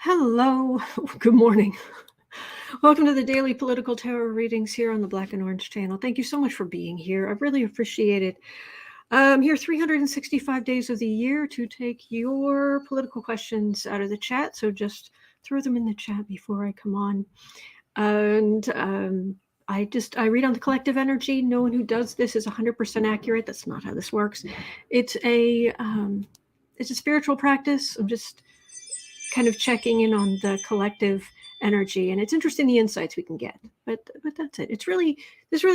Hello, good morning. Welcome to the daily political tarot readings here on the Black and Orange channel. Thank you so much for being here. I really appreciate it. I'm here 365 days of the year to take your political questions out of the chat. So just throw them in the chat before I come on. And I read on the collective energy. No one who does this is 100% accurate. That's not how this works. It's a spiritual practice. I'm just kind of checking in on the collective energy, and it's interesting the insights we can get. But that's it. There's really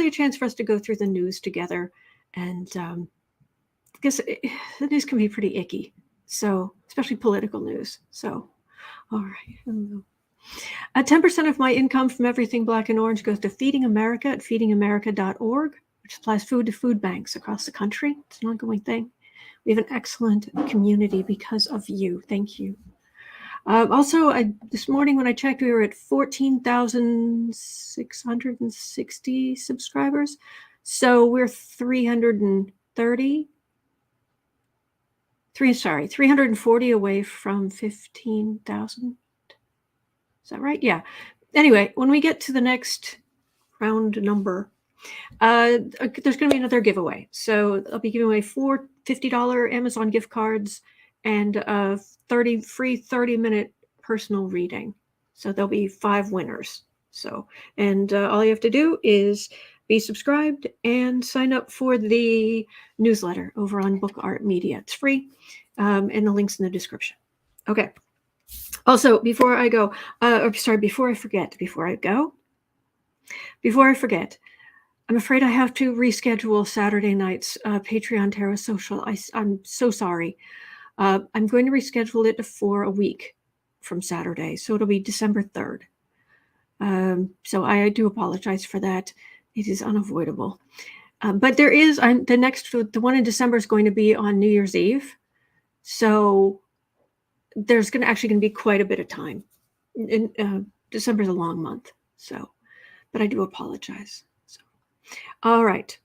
a chance for us to go through the news together, and I guess the news can be pretty icky. So especially political news. So, all right. Hello. 10% of my income from everything Black and Orange goes to Feeding America at feedingamerica.org, which supplies food to food banks across the country. It's an ongoing thing. We have an excellent community because of you. Thank you. Also, this morning when I checked, we were at 14,660 subscribers. So we're 340 away from 15,000. Is that right? Yeah. Anyway, when we get to the next round number, there's going to be another giveaway. So I'll be giving away 4 $50 Amazon gift cards and a free 30-minute personal reading. So there'll be 5 winners. So, and all you have to do is be subscribed and sign up for the newsletter over on Book Art Media. It's free, and the link's in the description. Okay. Also, before I forget, I'm afraid I have to reschedule Saturday night's Patreon Tarot Social. I'm so sorry. I'm going to reschedule it for a week from Saturday, so it'll be December 3rd. So I do apologize for that. It is unavoidable. But there is the one in December is going to be on New Year's Eve, so there's actually going to be quite a bit of time. December's a long month, so, but I do apologize. So, all right,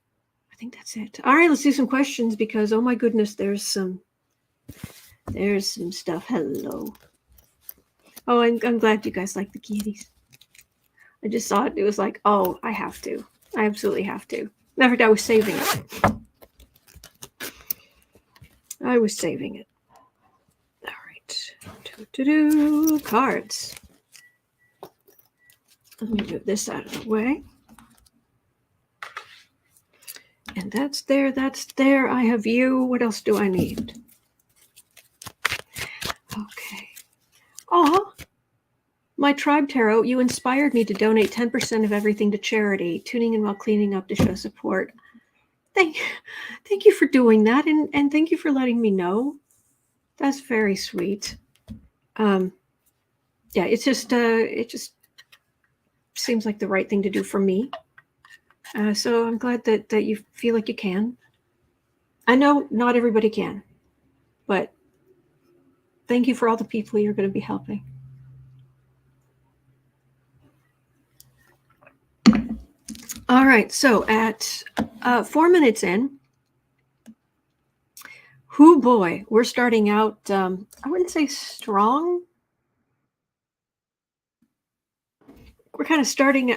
I think that's it. All right, let's do some questions because oh my goodness, there's some stuff. Hello. Oh, I'm glad you guys like the kitties. I just saw it. It was like, oh, I have to. I absolutely have to. Matter of fact, I was saving it. All right. Cards. Let me move this out of the way. And that's there. I have you. What else do I need? Okay. Oh, my Tribe Tarot, you inspired me to donate 10% of everything to charity, tuning in while cleaning up to show support. Thank you for doing that, and thank you for letting me know. That's very sweet. Yeah, it just seems like the right thing to do for me. So I'm glad that you feel like you can. I know not everybody can, but thank you for all the people you're going to be helping. All right, so at 4 minutes in, hoo boy, we're starting out, I wouldn't say strong. We're kind of starting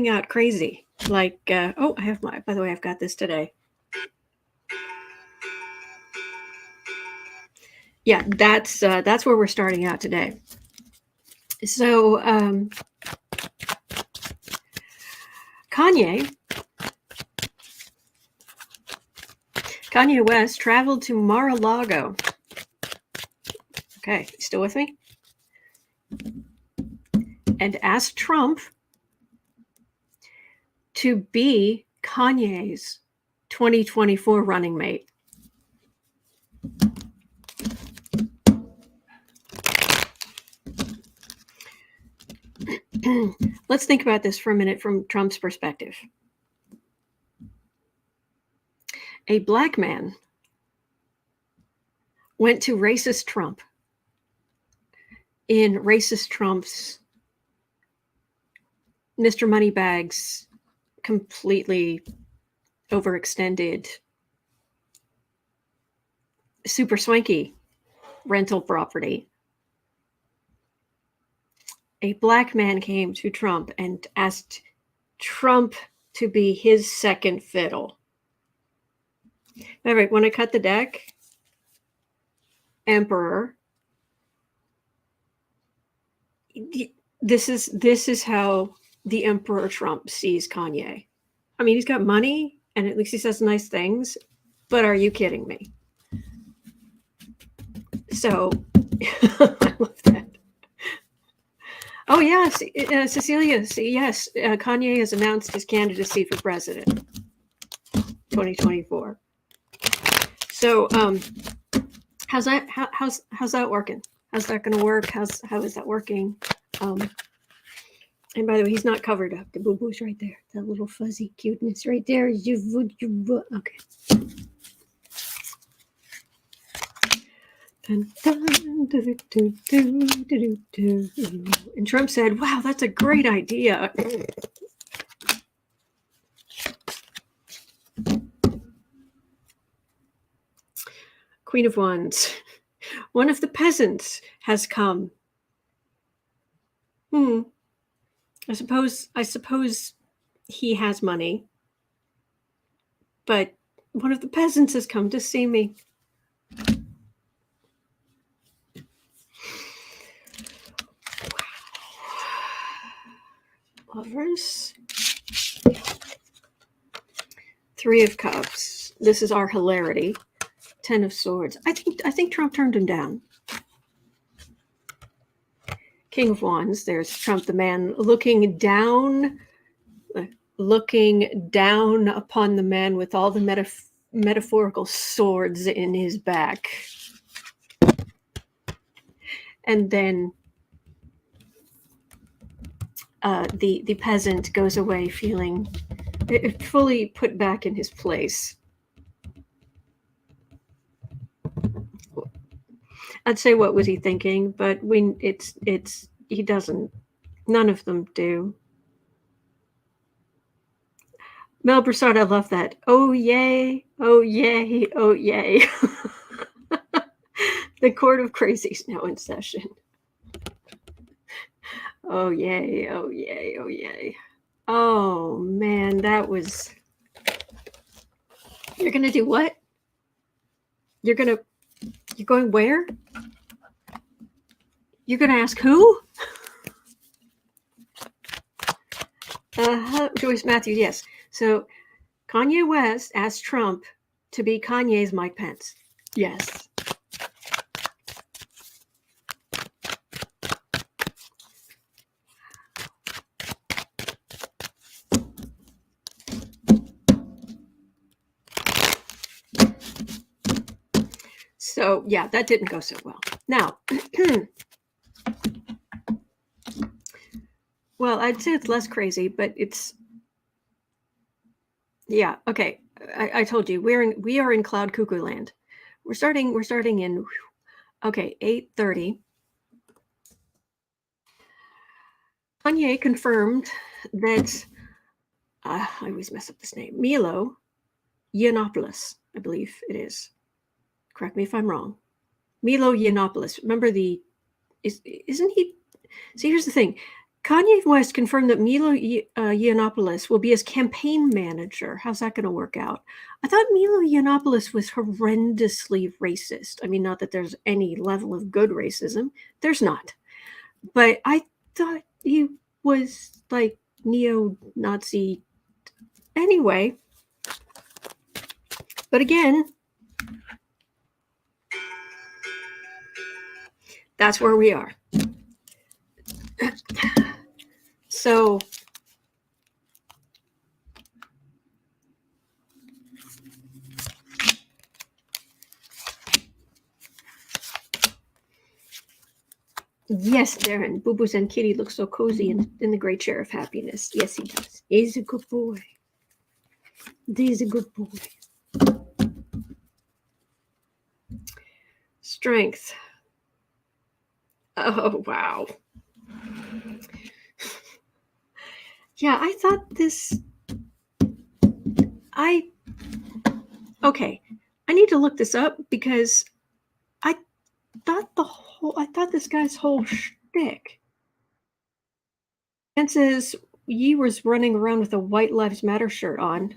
out crazy. Like, oh, by the way, I've got this today. Yeah, that's where we're starting out today. So, Kanye West traveled to Mar-a-Lago. Okay, you still with me? And asked Trump to be Kanye's 2024 running mate. Let's think about this for a minute from Trump's perspective. A black man went to racist Trump in racist Trump's Mr. Moneybags completely overextended, super swanky rental property a black man came to Trump and asked Trump to be his second fiddle. All right, when I cut the deck, Emperor. This is how the Emperor Trump sees Kanye. I mean, he's got money, and at least he says nice things, but are you kidding me? So, I love that. Oh, yes, Cecilia, yes, Kanye has announced his candidacy for president, 2024. So, how's that working? How's that going to work? How is that working? And by the way, he's not covered up. The boo-boo's right there. That little fuzzy cuteness right there. Okay. Dun, dun, do, do, do, do, do. And Trump said, wow, that's a great idea. Queen of Wands. One of the peasants has come. I suppose he has money, but one of the peasants has come to see me. Wow. Lovers. 3 of Cups. This is our hilarity. 10 of Swords. I think Trump turned him down. King of Wands. There's Trump, the man, looking down upon the man with all the metaphorical swords in his back. And then the peasant goes away feeling fully put back in his place. I'd say, what was he thinking? But he doesn't. None of them do. Mel Broussard, I love that. Oh yay! Oh yay! Oh yay! The court of crazy is now in session. Oh yay! Oh yay! Oh yay! Oh man, that was. You're gonna do what? You're going where? You're going to ask who? Joyce Matthews, yes. So Kanye West asked Trump to be Kanye's Mike Pence. Yes. So, yeah, that didn't go so well. Now, well, I'd say it's less crazy, but it's, yeah, okay. I told you we are in Cloud Cuckoo Land. We're starting in, okay, 8:30. Kanye confirmed that, I always mess up this name, Milo Yiannopolous, I believe it is. Correct me if I'm wrong. Milo Yiannopolous. Remember isn't he? See, here's the thing. Kanye West confirmed that Milo Yiannopolous will be his campaign manager. How's that going to work out? I thought Milo Yiannopolous was horrendously racist. I mean, not that there's any level of good racism. There's not. But I thought he was like neo-Nazi anyway. But again, that's where we are. So yes, Darren, Boo-Boos and Kitty look so cozy in the great chair of happiness. Yes, he does. He's a good boy. He's a good boy. Strength. Oh, wow. Yeah, I thought this. Okay, I need to look this up because I thought this guy's whole shtick says Yi was running around with a White Lives Matter shirt on.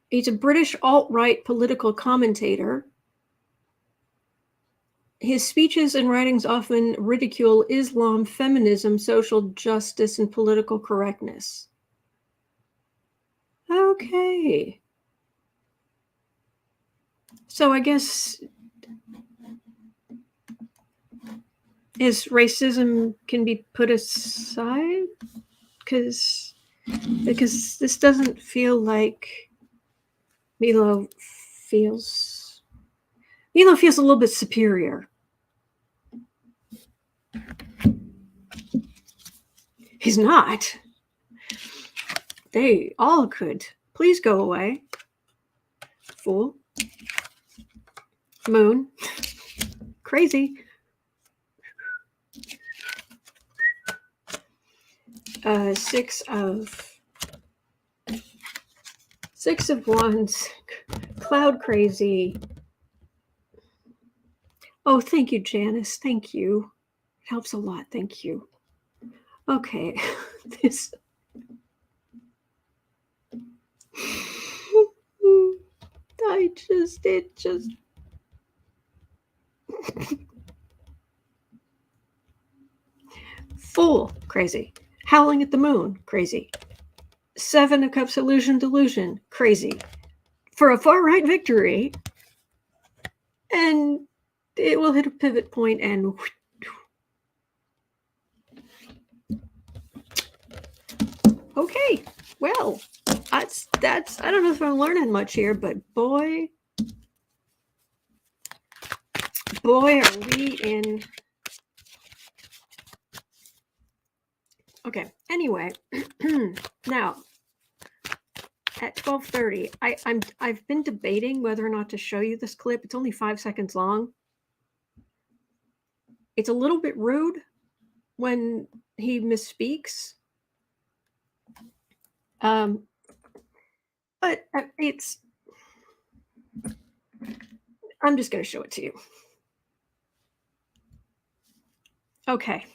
He's a British alt-right political commentator. His speeches and writings often ridicule Islam, feminism, social justice, and political correctness. Okay. So I guess his racism can be put aside? Because this doesn't feel like Milo feels a little bit superior. He's not. They all could. Please go away. Fool. Moon. Crazy. Six of Wands. Cloud crazy. Oh, thank you, Janice. Thank you. It helps a lot. Thank you. Okay. This. It just. Fool. Crazy. Howling at the moon. Crazy. Seven of Cups, illusion, delusion. Crazy. For a far-right victory. And it will hit a pivot point and okay, well, that's I don't know if I'm learning much here, but boy are we in. Okay, anyway, now at 12:30, I've been debating whether or not to show you this clip. It's only 5 seconds long. It's a little bit rude when he misspeaks. But it's. I'm just going to show it to you. Okay.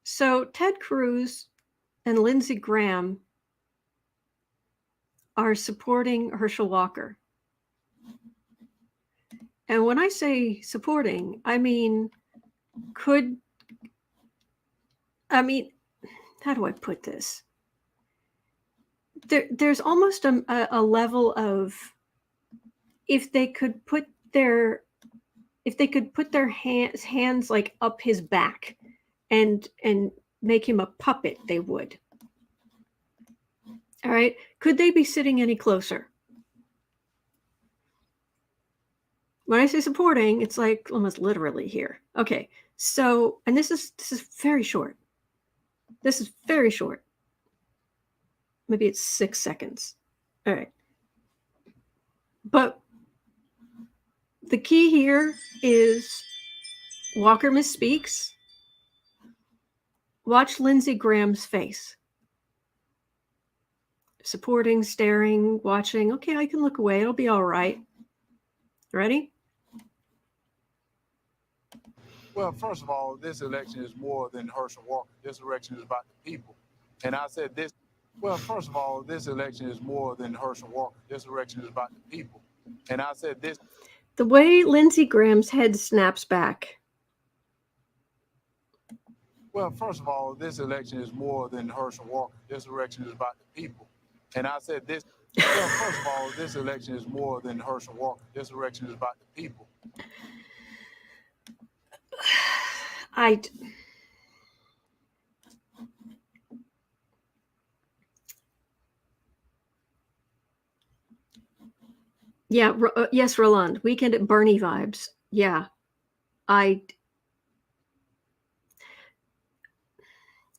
So Ted Cruz and Lindsey Graham are supporting Herschel Walker. And when I say supporting, I mean, how do I put this? There's almost a level of if they could put their hands like up his back and make him a puppet, they would. All right. Could they be sitting any closer? When I say supporting, it's like almost literally here. Okay. So, and this is very short. This is very short. Maybe it's 6 seconds. All right. But the key here is Walker misspeaks. Watch Lindsey Graham's face. Supporting, staring, watching. Okay, I can look away. It'll be all right. Ready? Well, first of all, this election is more than Herschel Walker. This election is about the people. And I said this. Well, first of all, this election is more than Herschel Walker. This election is about the people. And I said this. The way Lindsey Graham's head snaps back. Well, first of all, this election is more than Herschel Walker. This election is about the people. And I said this. Well, first of all, this election is more than Herschel Walker. This election is about the people. Yeah, yes, Roland. Weekend at Bernie vibes. Yeah.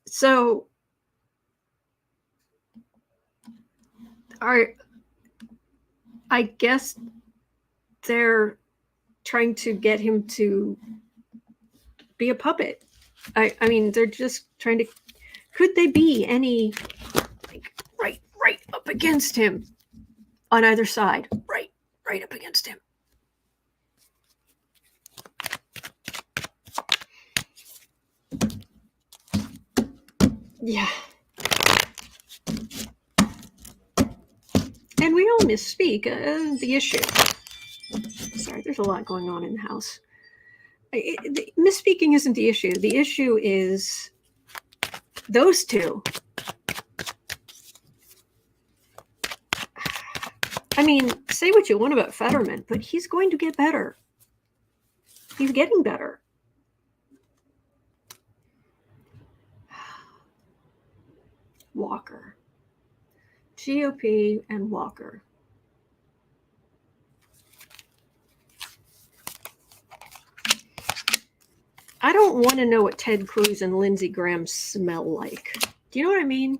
So I guess they're trying to get him to be a puppet. I mean, they're just trying to. Could they be any like right up against him on either side? Right up against him. Yeah. And we all misspeak. The issue. Sorry, there's a lot going on in the house. Misspeaking isn't the issue. The issue is those two. I mean, say what you want about Fetterman, but he's going to get better. He's getting better. Walker. GOP and Walker. I don't want to know what Ted Cruz and Lindsey Graham smell like. Do you know what I mean?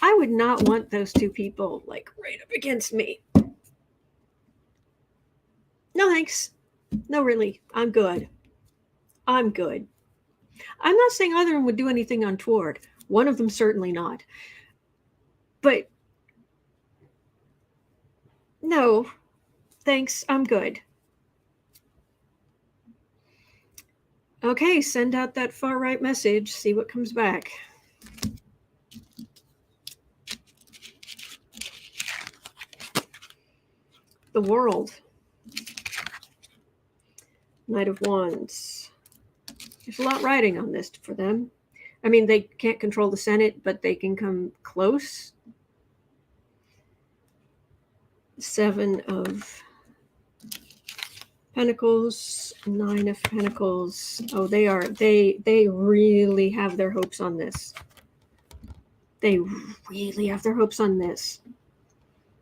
I would not want those two people like right up against me. No thanks. No, really. I'm good. I'm good. I'm not saying either of them would do anything untoward. One of them certainly not. But no, thanks. I'm good. Okay, send out that far right message. See what comes back. The world. Knight of Wands. There's a lot riding on this for them. I mean, they can't control the Senate, but they can come close. Seven of Pentacles, Nine of Pentacles. Oh, they really have their hopes on this. They really have their hopes on this.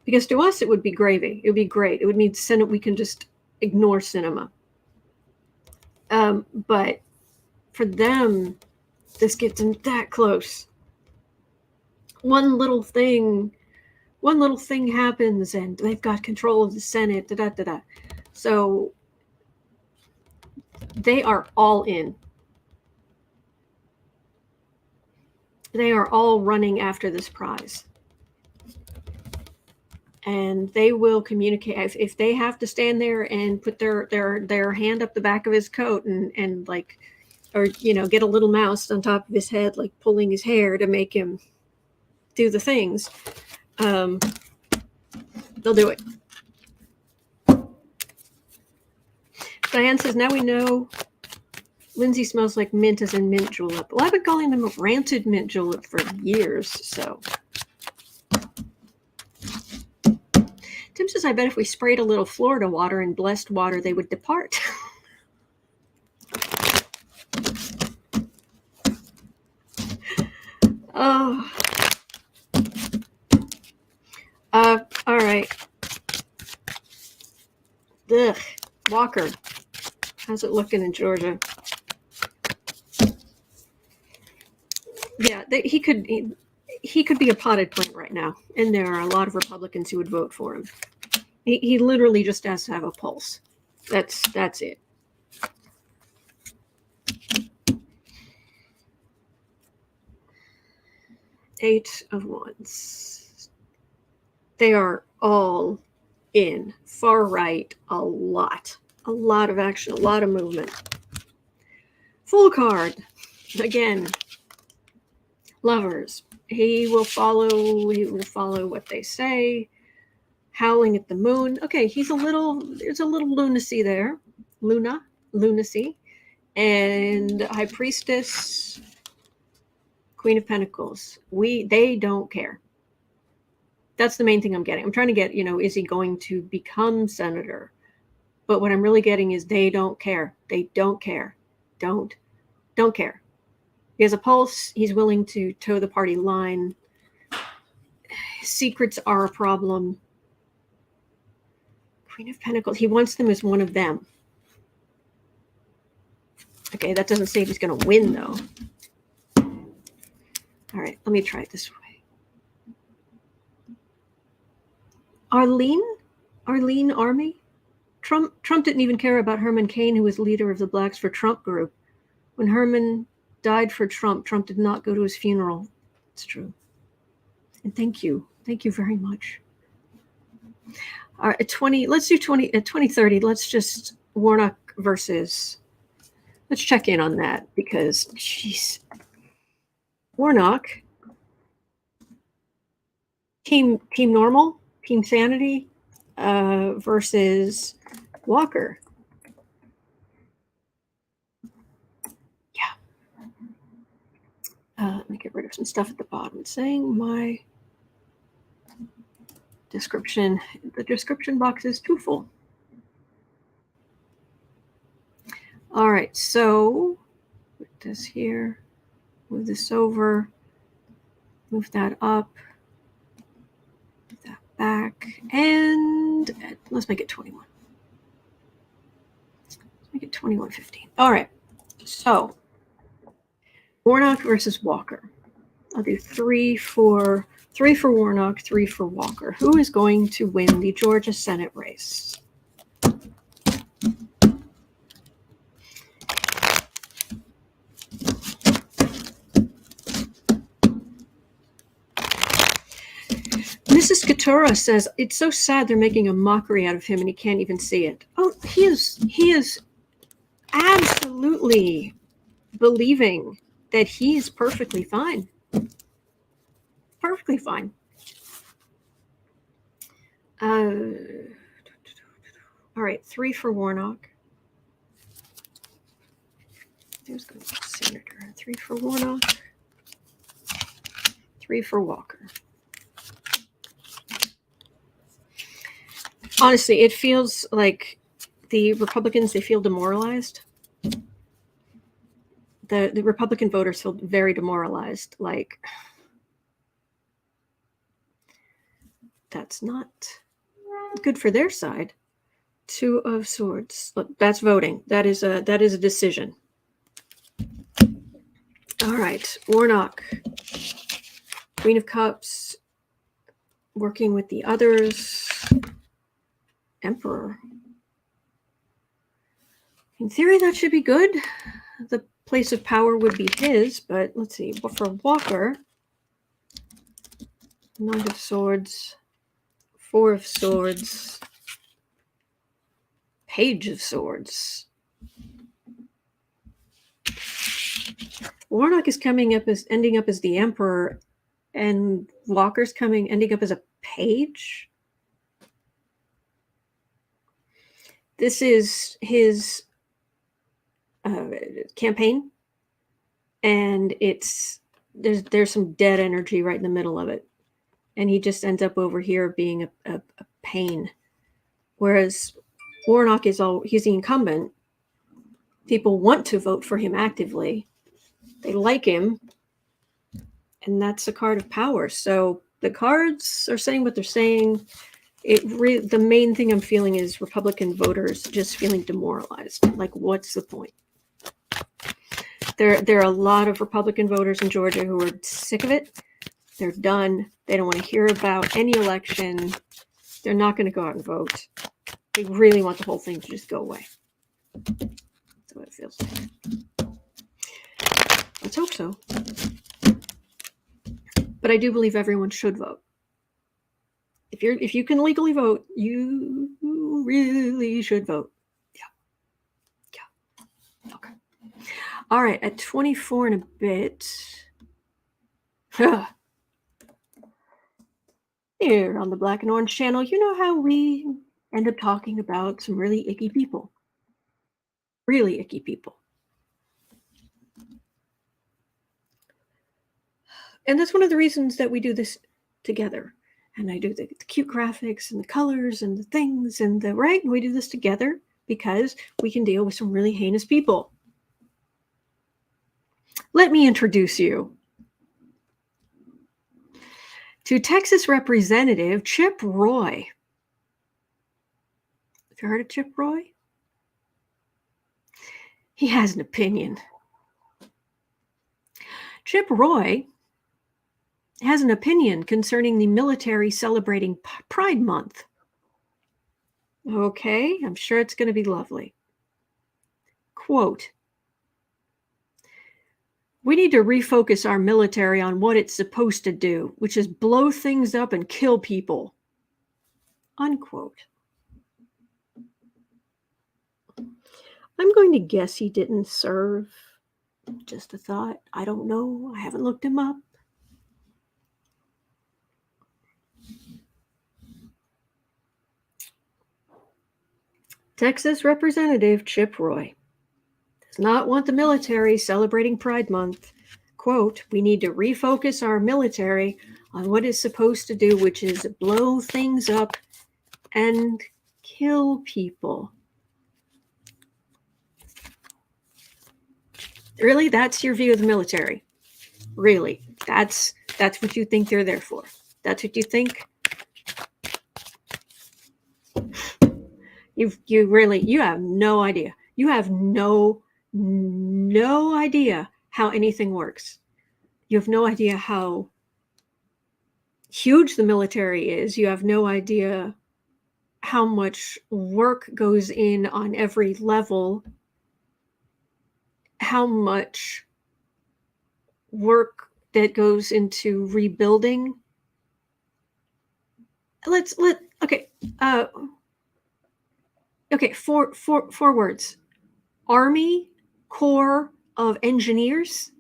Because to us, it would be gravy. It would be great. It would mean Senate, we can just ignore cinema. But for them, this gets them that close. One little thing happens and they've got control of the Senate. So they are all in. They are all running after this prize. And they will communicate if they have to stand there and put their hand up the back of his coat and like, or get a little mouse on top of his head, like pulling his hair to make him do the things. They'll do it. Diane says, now we know Lindsay smells like mint as in mint julep. Well, I've been calling them a ranted mint julep for years, so. Tim says, I bet if we sprayed a little Florida water and blessed water, they would depart. Oh. All right. Ugh. Walker. How's it looking in Georgia? Yeah, he could be a potted plant right now, and there are a lot of Republicans who would vote for him. He literally just has to have a pulse. That's it. Eight of Wands. They are all in. Far right, a lot of action, a lot of movement. Full card. Again, Lovers. He will follow what they say. Howling at the moon. Okay, there's a little lunacy there. Lunacy. And High Priestess, Queen of Pentacles. They don't care. That's the main thing I'm getting. I'm trying to get, is he going to become senator? But what I'm really getting is they don't care. They don't care. Don't care. He has a pulse. He's willing to toe the party line. Secrets are a problem. Queen of Pentacles. He wants them as one of them. Okay, that doesn't say if he's going to win, though. All right, let me try it this way. Arlene Army? Trump didn't even care about Herman Cain, who was leader of the Blacks for Trump group. When Herman died for Trump, Trump did not go to his funeral. It's true. And thank you very much. All right, let's do 2030. Let's just Warnock versus. Let's check in on that because, jeez, Warnock, team normal, team sanity, versus Walker. Yeah. Let me get rid of some stuff at the bottom. It's saying my description. The description box is too full. All right, so put this here, move this over, move that up, move that back, and let's make it 21. Let's make it 21:15. All right, so Warnock versus Walker. I'll do three for Warnock, 3 for Walker. Who is going to win the Georgia Senate race? Mrs. Katura says, it's so sad they're making a mockery out of him and he can't even see it. Oh, he is absolutely believing that he is perfectly fine. Perfectly fine. All right, 3 for Warnock. There's going to be Senator. 3 for Warnock. 3 for Walker. Honestly, it feels like the Republicans, they feel demoralized. The Republican voters feel very demoralized. Like, that's not good for their side. 2 of Swords. Look, that's voting. That is a decision. All right, Warnock. Queen of Cups. Working with the others. Emperor. In theory, that should be good. The place of power would be his, but let's see. For Walker, Knight of Swords, 4 of Swords, Page of Swords. Warnock is ending up as the Emperor, and Walker's ending up as a page. This is his campaign, and there's some dead energy right in the middle of it, and he just ends up over here being a pain. Whereas Warnock he's the incumbent. People want to vote for him actively. They like him, and that's a card of power. So the cards are saying what they're saying. The main thing I'm feeling is Republican voters just feeling demoralized. Like, what's the point? There are a lot of Republican voters in Georgia who are sick of it. They're done. They don't want to hear about any election. They're not going to go out and vote. They really want the whole thing to just go away. That's what it feels like. Let's hope so. But I do believe everyone should vote. If you can legally vote, you really should vote. Yeah. Okay. All right. At 24 and a bit. Here on the Black and Orange channel, you know how we end up talking about some really icky people. Really icky people. And that's one of the reasons that we do this together. And I do the cute graphics and the colors and the things and right? And we do this together because we can deal with some really heinous people. Let me introduce you to Texas Representative Chip Roy. Have you heard of Chip Roy? He has an opinion. Chip Roy has an opinion concerning the military celebrating Pride Month. Okay, I'm sure it's going to be lovely. Quote, "We need to refocus our military on what it's supposed to do, which is blow things up and kill people." Unquote. I'm going to guess he didn't serve. Just a thought. I don't know. I haven't looked him up. Texas Representative Chip Roy does not want the military celebrating Pride Month. Quote, "We need to refocus our military on what it's supposed to do, which is blow things up and kill people." Really? That's your view of the military? Really? That's what you think they're there for? That's what you think? You have no idea. You have no idea how anything works. You have no idea how huge the military is. You have no idea how much work goes in on every level, how much work that goes into rebuilding. Four words: Army Corps of Engineers.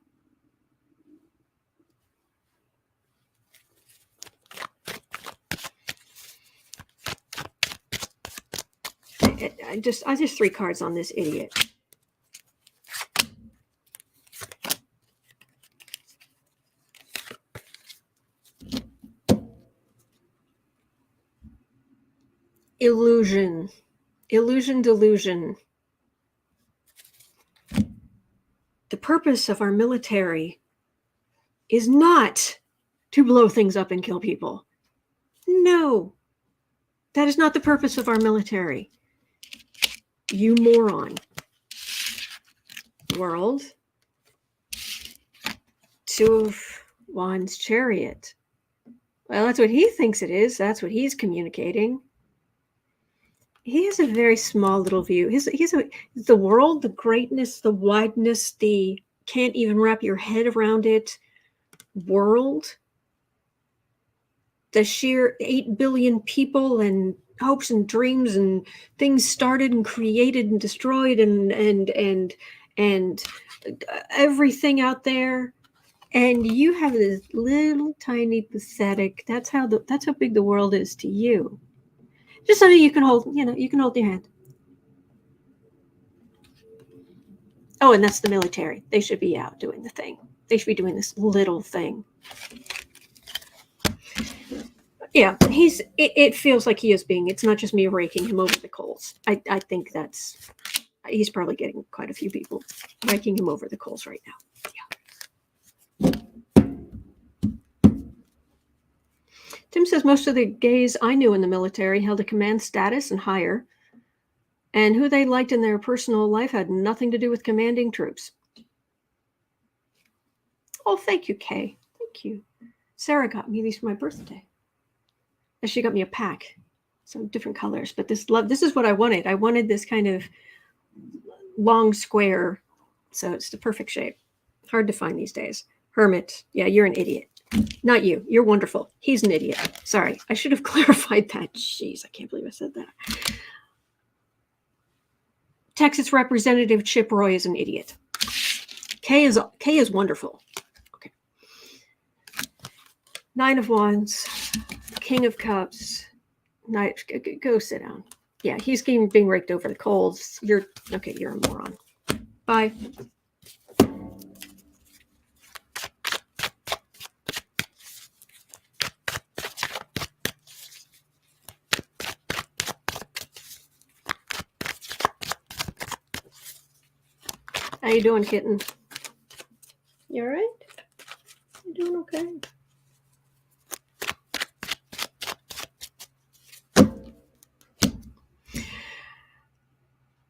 I just 3 cards on this idiot. Illusion, delusion. The purpose of our military is not to blow things up and kill people. No, that is not the purpose of our military. You moron. World. 2 of Wands Chariot. Well, that's what he thinks it is. That's what he's communicating. He has a very small little view. The world, the greatness, the wideness, the can't even wrap your head around it world, the sheer 8 billion people and hopes and dreams and things started and created and destroyed and everything out there. And you have this little tiny pathetic, that's how big the world is to you. Just so that you can hold your hand. Oh, and that's the military. They should be out doing the thing. They should be doing this little thing. Yeah, it feels like he is being, it's not just me raking him over the coals. I think he's probably getting quite a few people raking him over the coals right now. Tim says most of the gays I knew in the military held a command status and higher, and who they liked in their personal life had nothing to do with commanding troops. Oh, thank you, Kay. Thank you. Sarah got me these for my birthday. And she got me a pack, some different colors. But this is what I wanted. I wanted this kind of long square, so it's the perfect shape. Hard to find these days. Hermit. Yeah, you're an idiot. Not you. You're wonderful. He's an idiot. Sorry. I should have clarified that. Jeez, I can't believe I said that. Texas Representative Chip Roy is an idiot. Kay is wonderful. Okay. 9 of Wands, King of Cups. Knight, go sit down. Yeah, he's being raked over the coals. You're a moron. Bye. How you doing, kitten? You all right? You doing okay?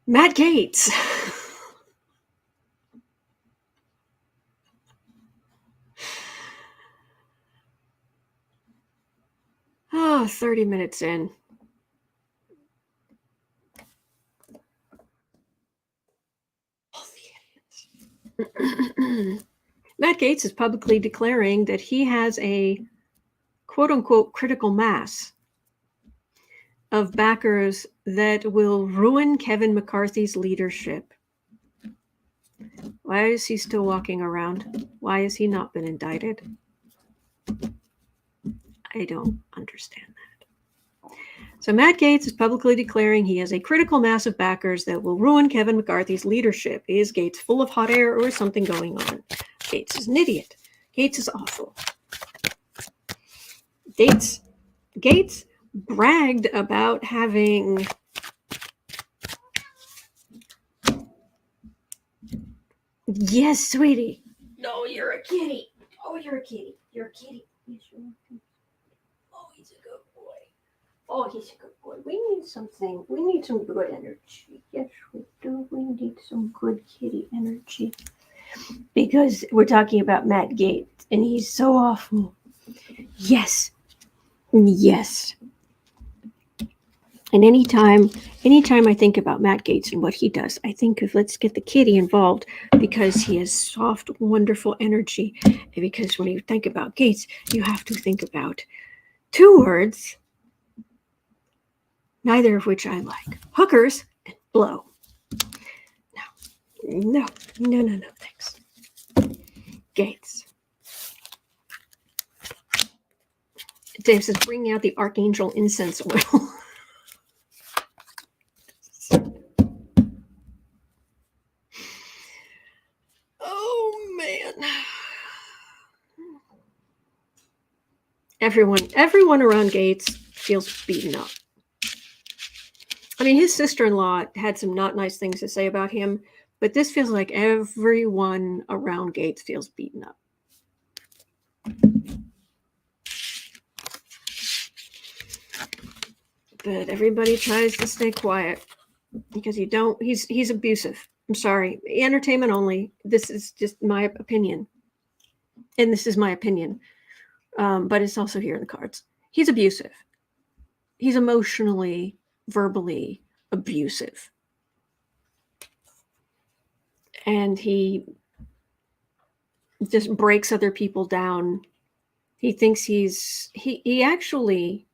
Matt Gaetz. Oh, 30 minutes in. Matt Gaetz is publicly declaring that he has a quote-unquote critical mass of backers that will ruin Kevin McCarthy's leadership. Why is he still walking around? Why has he not been indicted? I don't understand that. So Matt Gaetz is publicly declaring he has a critical mass of backers that will ruin Kevin McCarthy's leadership. Is Gaetz full of hot air, or is something going on? Gaetz is an idiot. Gaetz is awful. Gaetz bragged about having yes, sweetie. No, you're a kitty. Oh, you're a kitty. You're a kitty. Yes, you're a kitty. Oh, he's a good boy. Oh, he's a good boy. We need something. We need some good energy. Yes, we do. We need some good kitty energy. Because we're talking about Matt Gaetz, and he's so awful. Yes. Yes. And anytime I think about Matt Gaetz and what he does, I think of let's get the kitty involved because he has soft, wonderful energy. And because when you think about Gaetz, you have to think about two words, neither of which I like. Hookers and blow. No, thanks. Gaetz. Dave says, bring out the Archangel incense oil. Oh, man. Everyone around Gaetz feels beaten up. I mean, his sister-in-law had some not nice things to say about him, but this feels like everyone around Gaetz feels beaten up. But everybody tries to stay quiet because he's abusive. I'm sorry. Entertainment only. This is just my opinion. And this is my opinion. But it's also here in the cards. He's abusive. He's emotionally, verbally abusive. And he just breaks other people down. He thinks he actually...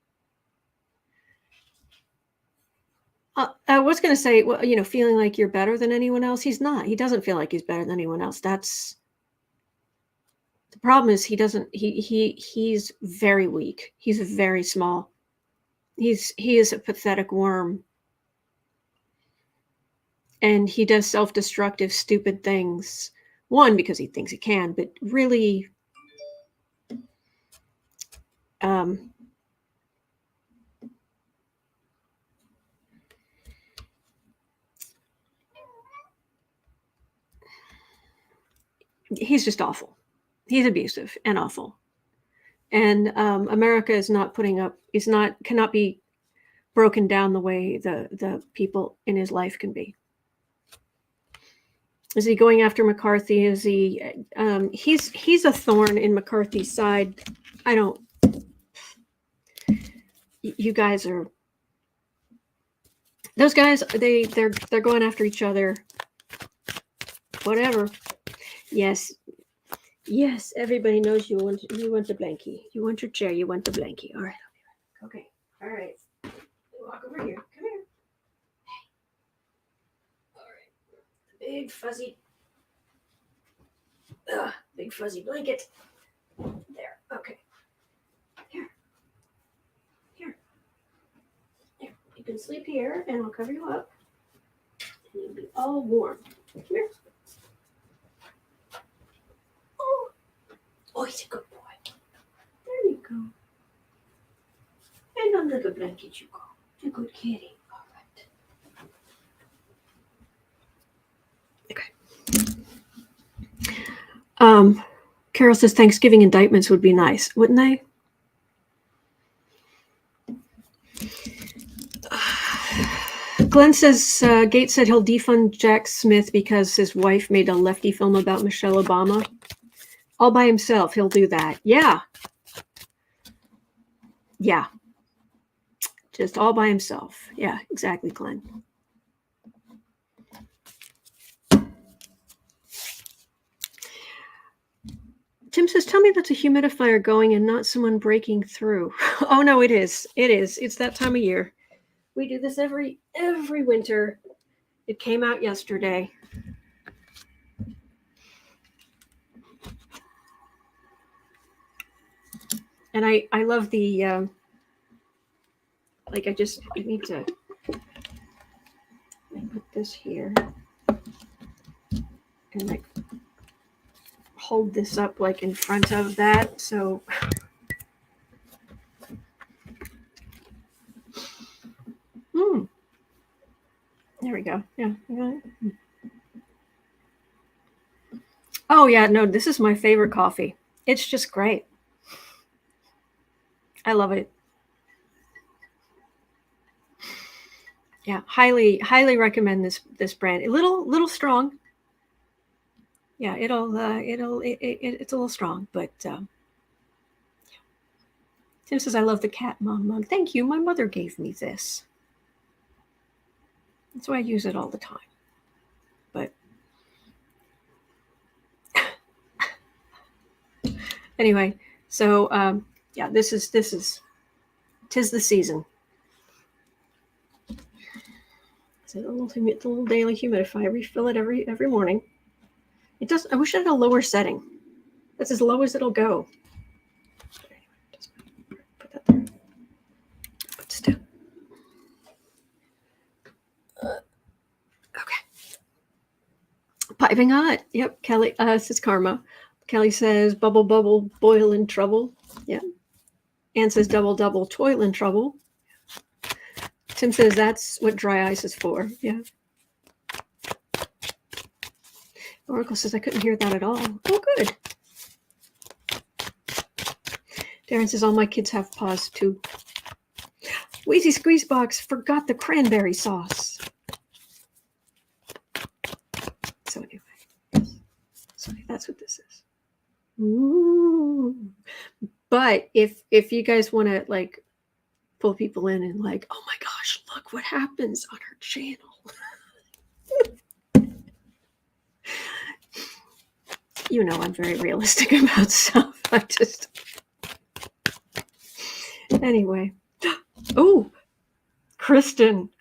I was going to say, well, feeling like you're better than anyone else. He's not. He doesn't feel like he's better than anyone else. That's the problem. Is he doesn't. He's very weak. He's very small. He is a pathetic worm, and he does self-destructive, stupid things. One, because he thinks he can, but really, he's just awful. He's abusive and awful. And America is not cannot be broken down the way the people in his life can be. Is he going after McCarthy? Is he? He's a thorn in McCarthy's side. I don't. You guys are. Those guys. They're going after each other. Whatever. Yes. Yes, everybody knows you want the blankie. You want your chair. You want the blankie. All right. Okay. All right. Walk over here. Come here. Hey. All right. Big fuzzy blanket. There. Okay. Here. You can sleep here, and I'll cover you up, and you'll be all warm. Come here. Oh, he's a good boy. There you go. And under the blanket you go. You're a good kitty. All right. Okay. Carol says Thanksgiving indictments would be nice, wouldn't they? Glenn says Gaetz said he'll defund Jack Smith because his wife made a lefty film about Michelle Obama. All by himself, he'll do that. Yeah. Just all by himself. Yeah, exactly, Glenn. Tim says, tell me that's a humidifier going and not someone breaking through. Oh, no, it is. It is. It's that time of year. We do this every winter. It came out yesterday. And I love the, I need to put this here. And like hold this up like in front of that. So there we go. Yeah. Oh yeah, no, this is my favorite coffee. It's just great. I love it. Yeah, highly recommend this brand. A little strong. Yeah, it's a little strong, but Tim says, I love the cat mom mug. Thank you. My mother gave me this. That's why I use it all the time. But anyway, so yeah, this is 'tis the season. So the little daily humidifier. Refill it every morning. It does. I wish it had a lower setting. That's as low as it'll go. Put that there. But still. Okay. Piping hot. Yep. Kelly says Karma. Kelly says bubble, boil in trouble. Yeah. Ann says double, toil in trouble. Tim says that's what dry ice is for. Yeah. Oracle says I couldn't hear that at all. Oh, good. Darren says all my kids have paws too. Wheezy Squeezebox forgot the cranberry sauce. So anyway, so that's what this is. Ooh. But if you guys want to like pull people in and like, oh my gosh, look what happens on her channel. You know, I'm very realistic about stuff. I just anyway. Oh, Kristen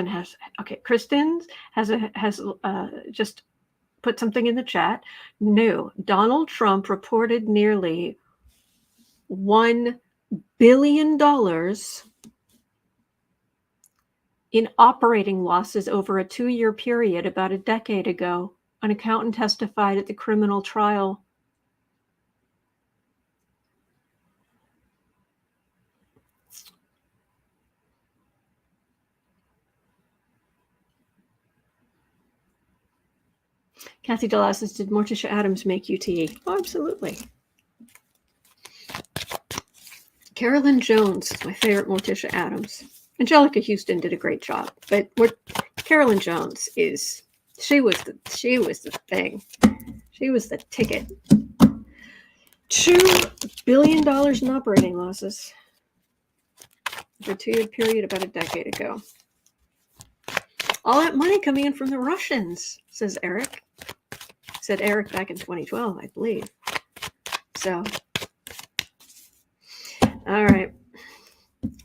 has just put something in the chat. New Donald Trump reported nearly $1 billion in operating losses over a 2-year period about a decade ago. An accountant testified at the criminal trial. Kathy Delas says, did Morticia Adams make UTE? Oh, absolutely. Carolyn Jones is my favorite Morticia Adams. Angelica Houston did a great job, but Carolyn Jones is she was the thing. She was the ticket. $2 billion in operating losses for a 2-year period about a decade ago. All that money coming in from the Russians, says Eric. Said Eric back in 2012, I believe. So, all right.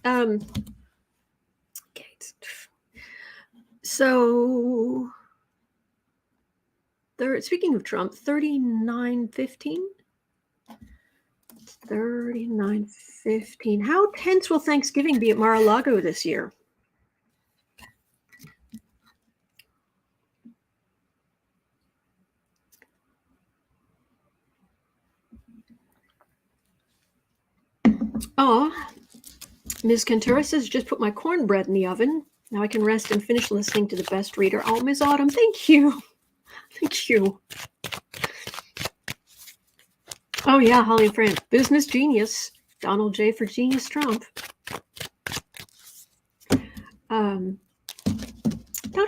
Gaetz. So, speaking of Trump, 3915. 3915. How tense will Thanksgiving be at Mar-a-Lago this year? Oh, Ms. Cantura says, just put my cornbread in the oven. Now I can rest and finish listening to the best reader. Oh, Ms. Autumn, thank you. Thank you. Oh, yeah, Holly and Fran. Business genius. Donald J. for genius Trump. Dr.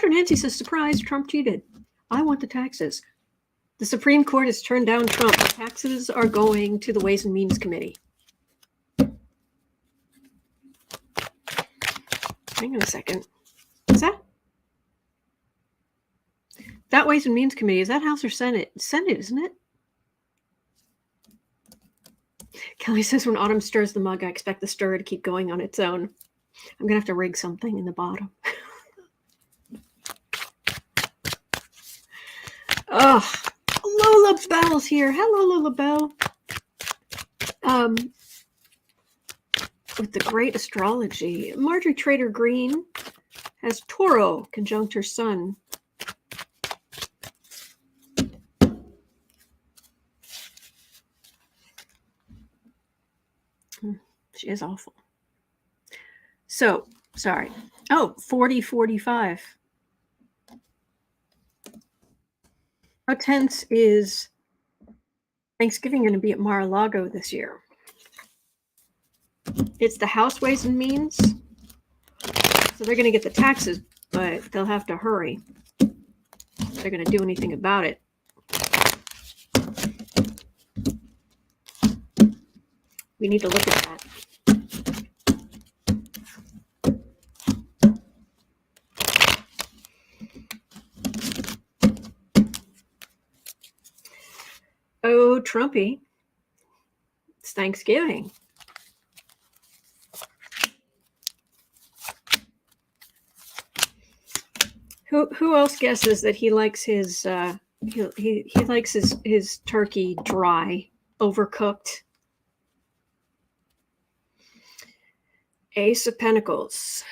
Nancy says, surprise, Trump cheated. I want the taxes. The Supreme Court has turned down Trump. The taxes are going to the Ways and Means Committee. Hang on a second. Is that Ways and Means Committee? Is that House or Senate? Senate, isn't it? Kelly says, when autumn stirs the mug, I expect the stir to keep going on its own. I'm going to have to rig something in the bottom. Oh, Lola Bell's here. Hello, Lola Bell. With the great astrology, Marjorie Trader Green has Taureau conjunct her sun. She is awful. So, sorry. Oh, 40-45. How tense is Thanksgiving going to be at Mar-a-Lago this year? It's the House Ways and Means. So they're going to get the taxes, but they'll have to hurry. If they're going to do anything about it. We need to look at that. Oh, Trumpy. It's Thanksgiving. Who else guesses that he likes his he likes his turkey dry, overcooked? Ace of Pentacles.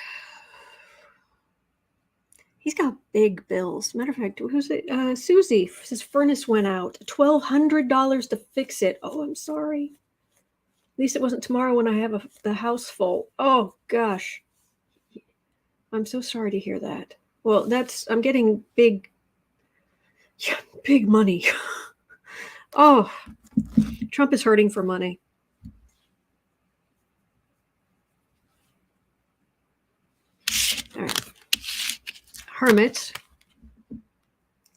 He's got big bills. Matter of fact, who's it? Susie. His furnace went out. $1,200 to fix it. Oh, I'm sorry. At least it wasn't tomorrow when I have the house full. Oh, gosh. I'm so sorry to hear that. Well, I'm getting big money. Oh, Trump is hurting for money. All right. Hermit,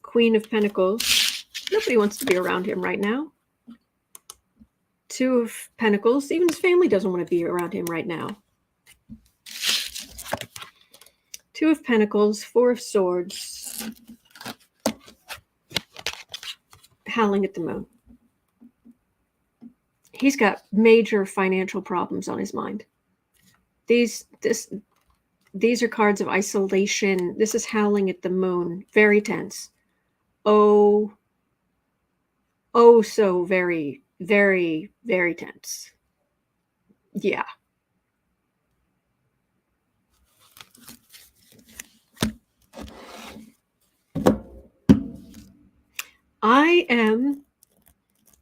Queen of Pentacles. Nobody wants to be around him right now. Two of Pentacles. Even his family doesn't want to be around him right now. Two of Pentacles, Four of Swords. Howling at the Moon. He's got major financial problems on his mind. These are cards of isolation. This is Howling at the Moon. Very tense. Oh, so very, very, very tense. Yeah. I am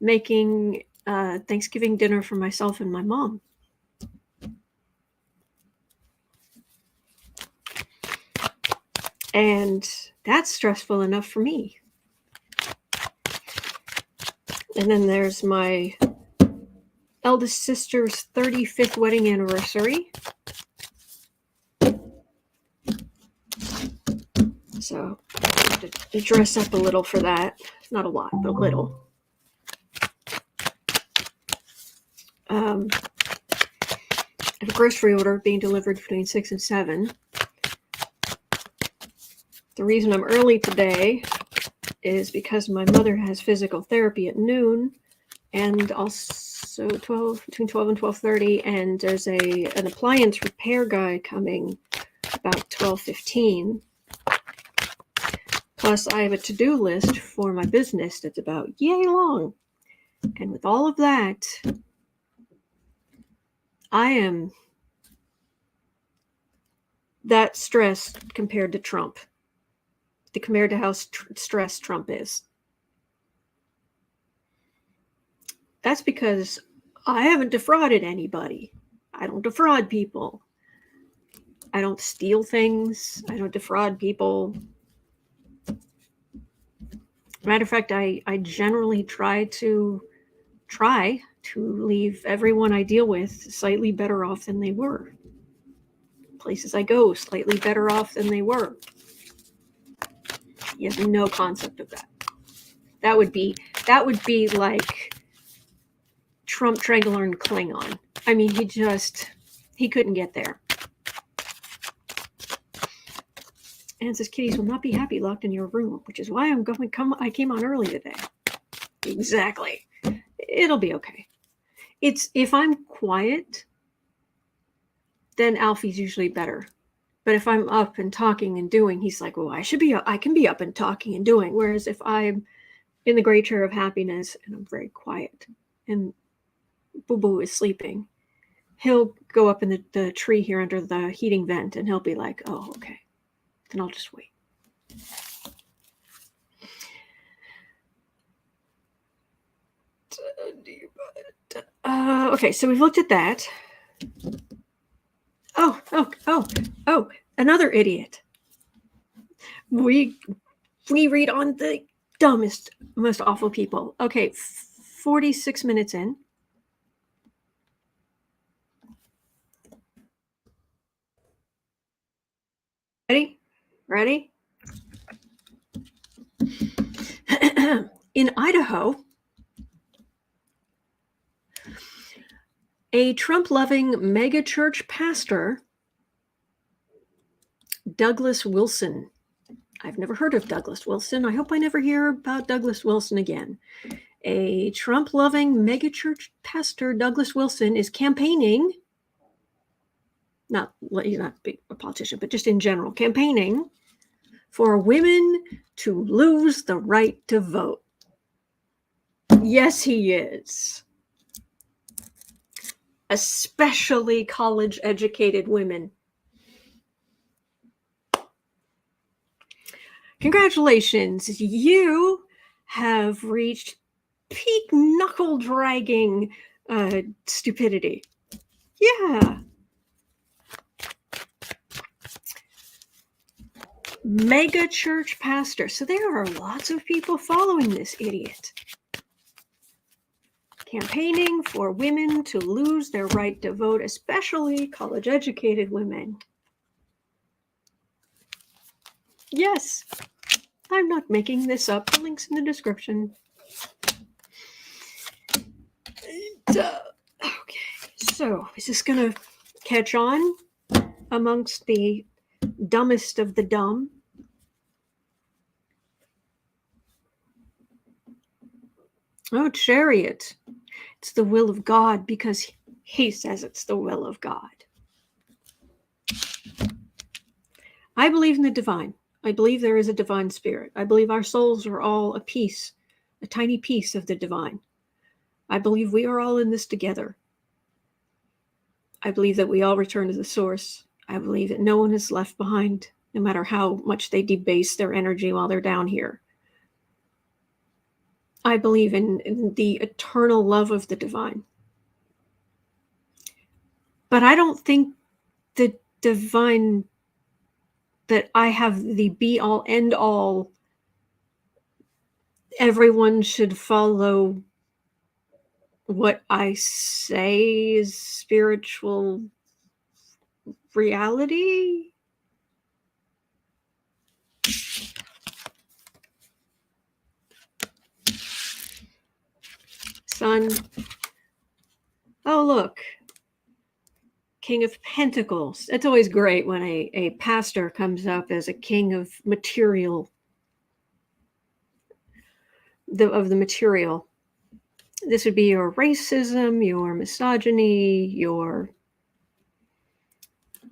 making Thanksgiving dinner for myself and my mom. And that's stressful enough for me. And then there's my eldest sister's 35th wedding anniversary. So I have to dress up a little for that. Not a lot, but a little. I have a grocery order being delivered between 6 and 7. The reason I'm early today is because my mother has physical therapy at noon, and also between 12 and 12:30, and there's an appliance repair guy coming about 12:15. Plus, I have a to-do list for my business that's about yay long. And with all of that, I am that stressed compared to Trump. Compared to how stressed Trump is. That's because I haven't defrauded anybody. I don't defraud people. I don't steal things. I don't defraud people. Matter of fact, I generally try to leave everyone I deal with slightly better off than they were. Places I go, slightly better off than they were. You have no concept of that. That would be like Trump trying to learn Klingon. I mean, he couldn't get there. And it says kitties will not be happy locked in your room, which is why I came on early today. Exactly. It'll be okay. It's if I'm quiet, then Alfie's usually better. But if I'm up and talking and doing, he's like, well, I can be up and talking and doing. Whereas if I'm in the great chair of happiness and I'm very quiet and Boo Boo is sleeping, he'll go up in the tree here under the heating vent and he'll be like, oh, okay. Then I'll just wait. Okay, so we've looked at that. Oh, another idiot. We read on the dumbest, most awful people. Okay, 46 minutes in. Ready? In Idaho, a Trump-loving megachurch pastor, Douglas Wilson. I've never heard of Douglas Wilson. I hope I never hear about Douglas Wilson again. A Trump-loving megachurch pastor, Douglas Wilson, is campaigning, he's not a politician, but just in general, campaigning for women to lose the right to vote. Yes, he is. Especially college-educated women. Congratulations, you have reached peak knuckle-dragging stupidity. Yeah. Mega church pastor. So there are lots of people following this idiot. Campaigning for women to lose their right to vote, especially college-educated women. Yes, I'm not making this up. The link's in the description. Okay, so is this going to catch on amongst the dumbest of the dumb? Oh, chariot. It's the will of God because he says it's the will of God. I believe in the divine. I believe there is a divine spirit. I believe our souls are all a piece, a tiny piece of the divine. I believe we are all in this together. I believe that we all return to the source. I believe that no one is left behind, no matter how much they debase their energy while they're down here. I believe in the eternal love of the divine. But I don't think the divine, that I have the be-all, end-all, everyone should follow what I say is spiritual reality. Son. Oh, look. King of Pentacles. It's always great when a pastor comes up as a king of material, of the material. This would be your racism, your misogyny, your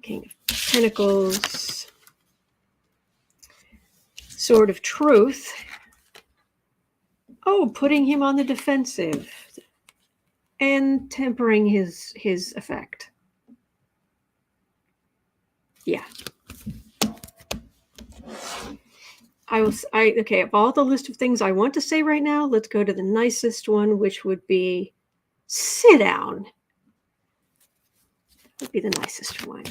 King of Pentacles, Sword of Truth. Oh, putting him on the defensive and tempering his effect. Yeah. Okay, of all the list of things I want to say right now, let's go to the nicest one, which would be sit down. Would be the nicest one.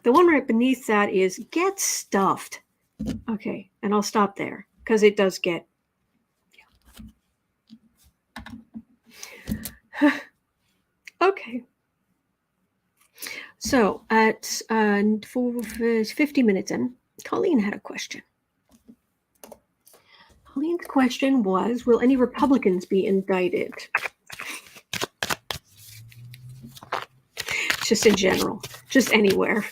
The one right beneath that is get stuffed. Okay, and I'll stop there because it does get. Yeah. Okay. So at 50 minutes in, Colleen had a question. Colleen's question was, will any Republicans be indicted? Just in general, just anywhere.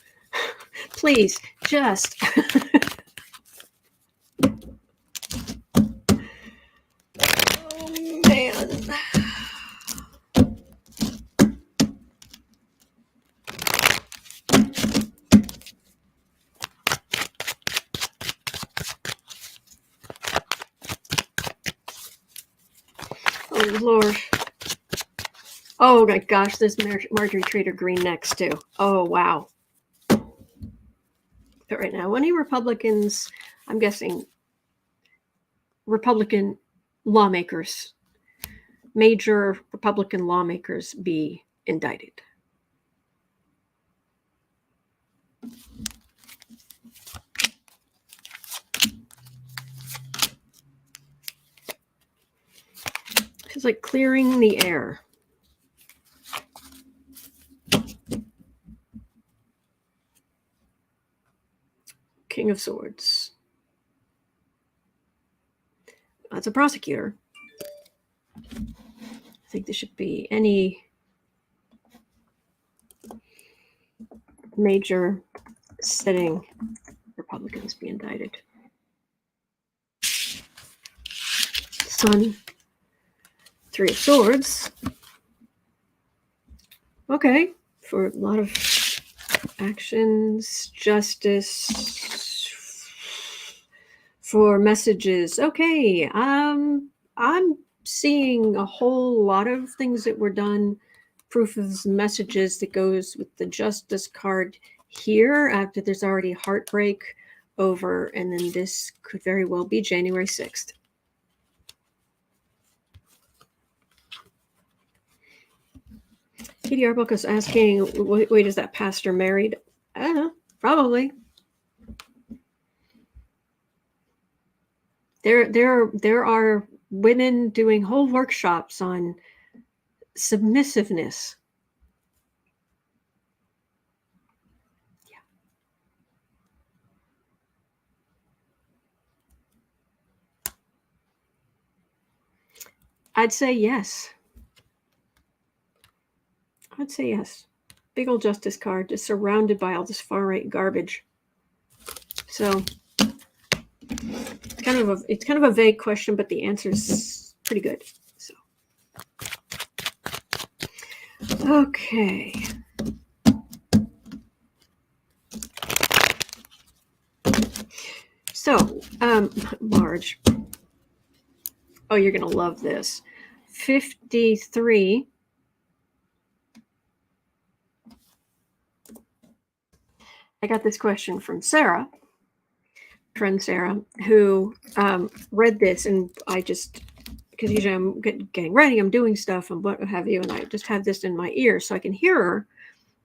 Please, just. Oh, man. Oh, Lord. Oh, my gosh, there's Marjorie Trader Green next, too. Oh, wow. But right now, any Republicans, I'm guessing, Republican lawmakers, major Republican lawmakers be indicted? It's like clearing the air. King of Swords. That's a prosecutor. I think there should be any major sitting Republicans be indicted. Sun. Three of Swords. Okay. For a lot of actions, justice, for messages. Okay. I'm seeing a whole lot of things that were done. Proof of messages that goes with the justice card here after there's already heartbreak over, and then this could very well be January 6th. Katie Arbuckle's asking, wait, is that pastor married? I don't know, probably. There are women doing whole workshops on submissiveness. Yeah. I'd say yes. I'd say yes. Big old justice card, just surrounded by all this far-right garbage. So it's kind of a vague question, but the answer is pretty good. So okay. So Marge. Oh, you're gonna love this. 53. I got this question from Sarah, friend Sarah, who read this, and I just, because usually I'm getting ready, I'm doing stuff and what have you, and I just have this in my ear so I can hear her,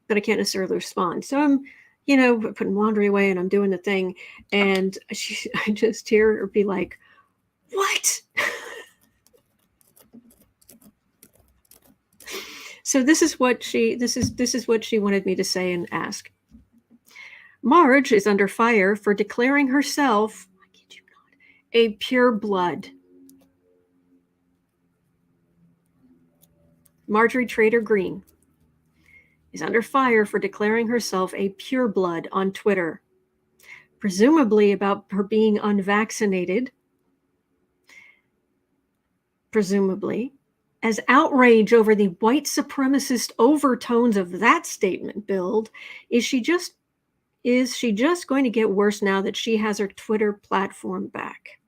but I can't necessarily respond. So I'm, putting laundry away and I'm doing the thing, and I just hear her be like, "What?" So this is what she wanted me to say and ask. Marge is under fire for declaring herself, I kid you not, a pureblood. Marjorie Trader Green is under fire for declaring herself a pureblood on Twitter, presumably about her being unvaccinated, presumably, as outrage over the white supremacist overtones of that statement build. Is she just going to get worse now that she has her Twitter platform back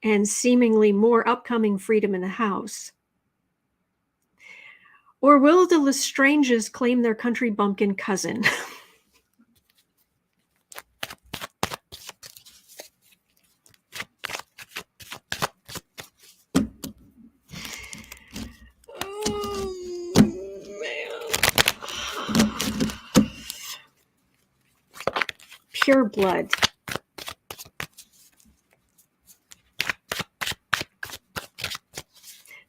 and seemingly more upcoming freedom in the House? Or will the Lestranges claim their country bumpkin cousin? Pure blood.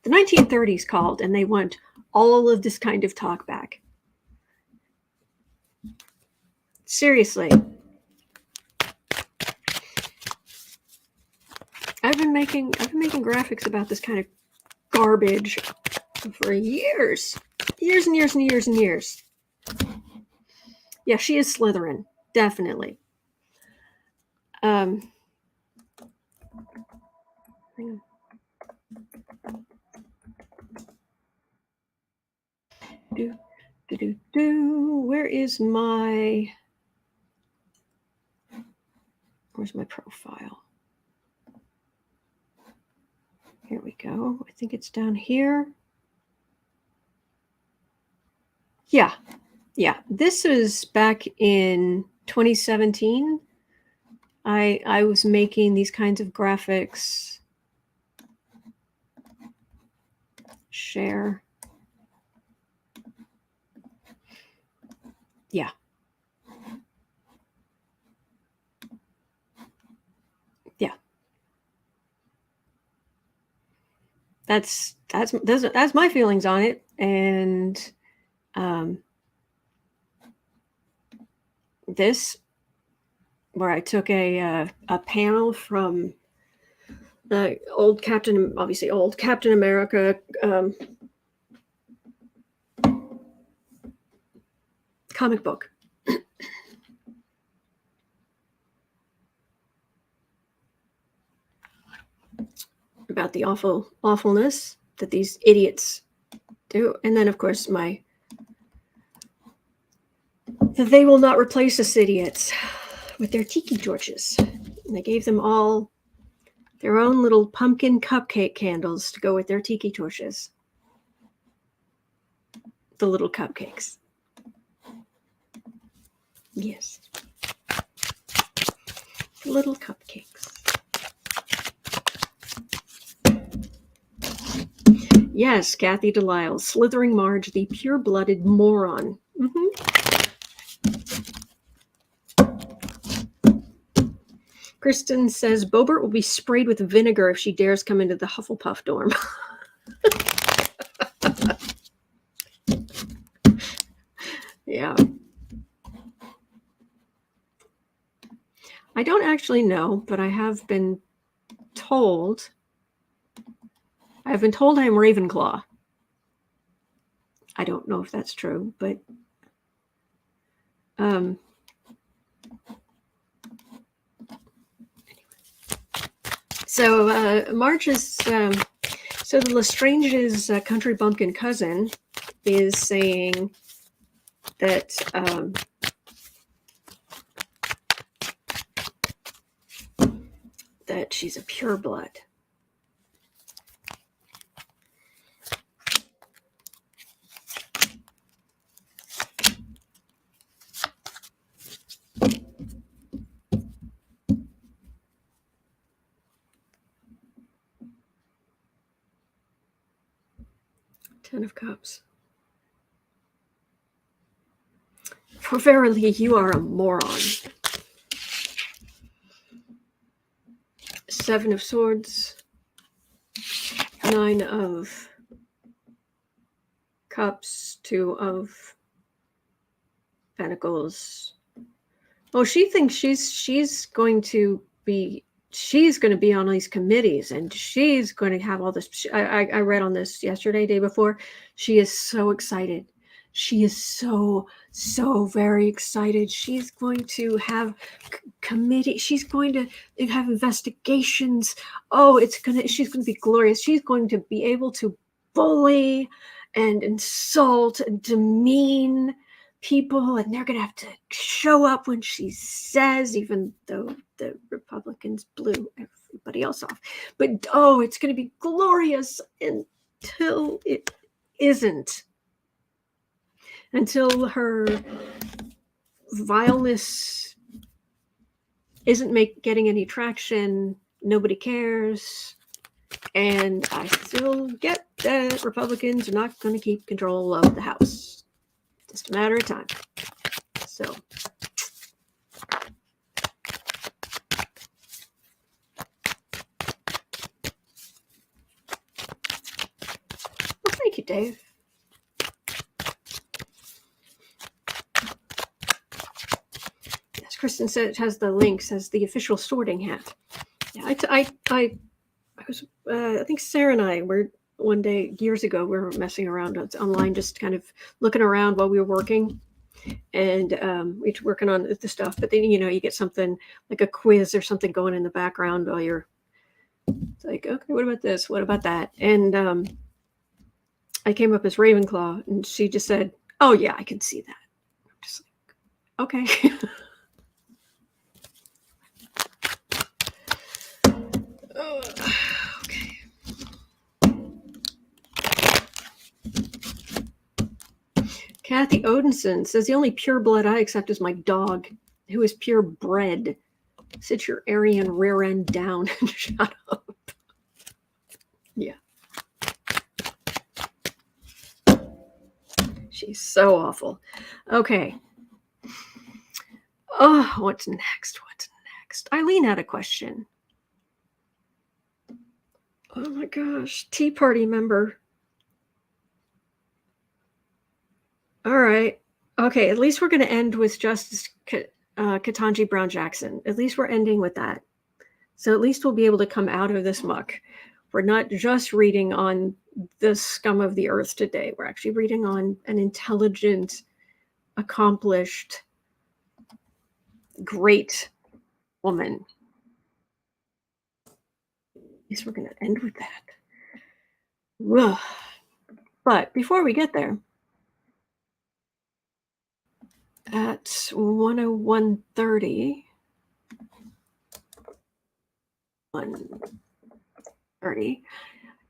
The 1930s called and they want all of this kind of talk back. Seriously. I've been making graphics about this kind of garbage for years. Years and years and years and years. Yeah, she is Slytherin. Definitely. Hang on. Where's my profile? Here we go. I think it's down here. Yeah. This is back in 2017. I was making these kinds of graphics. Share. Yeah. That's my feelings on it. And this, where I took a panel from the old Captain America comic book. About the awfulness that these idiots do. And then, of course, that they will not replace us idiots with their tiki torches. And they gave them all their own little pumpkin cupcake candles to go with their tiki torches. The little cupcakes. Yes. The little cupcakes. Yes, Kathy Delisle, slithering Marge, the pure-blooded moron. Kristen says Boebert will be sprayed with vinegar if she dares come into the Hufflepuff dorm. Yeah. I don't actually know, but I have been told. I've been told I'm Ravenclaw. I don't know if that's true, but anyway. So Marge is so the Lestrange's country-bumpkin cousin is saying that that she's a pureblood. Ten of Cups. For verily you are a moron. Seven of Swords. Nine of Cups. Two of Pentacles. Oh, she thinks she's going to be on these committees, and she's going to have all this. I read on this yesterday, day before. She is so excited. She is so very excited. She's going to have committee. She's going to have investigations. Oh, she's going to be glorious. She's going to be able to bully and insult and demean people, and they're going to have to show up when she says, even though the Republicans blew everybody else off. But it's going to be glorious until it isn't. Until her vileness isn't getting any traction, nobody cares. And I still get that Republicans are not going to keep control of the House. Just a matter of time. So. Well, thank you, Dave. Yes, Kristen said it has the link, says the official sorting hat. Yeah, I was, I think Sarah and I were one day years ago, we were messing around online, just kind of looking around while we were working, and we were working on the stuff. But then, you get something like a quiz or something going in the background while you're like, okay, what about this? What about that? And I came up as Ravenclaw, and she just said, oh yeah, I can see that. I'm just like, okay. Okay. Kathy Odinson says the only pure blood I accept is my dog, who is pure bred. Sit your Aryan rear end down and shut up. Yeah. She's so awful. Okay. Oh, what's next? What's next? Eileen had a question. Oh my gosh. Tea Party member. All right. Okay. At least we're going to end with Justice Ketanji Brown Jackson. At least we're ending with that. So at least we'll be able to come out of this muck. We're not just reading on the scum of the earth today. We're actually reading on an intelligent, accomplished, great woman. At least we're going to end with that. Ugh. But before we get there, at 1:30,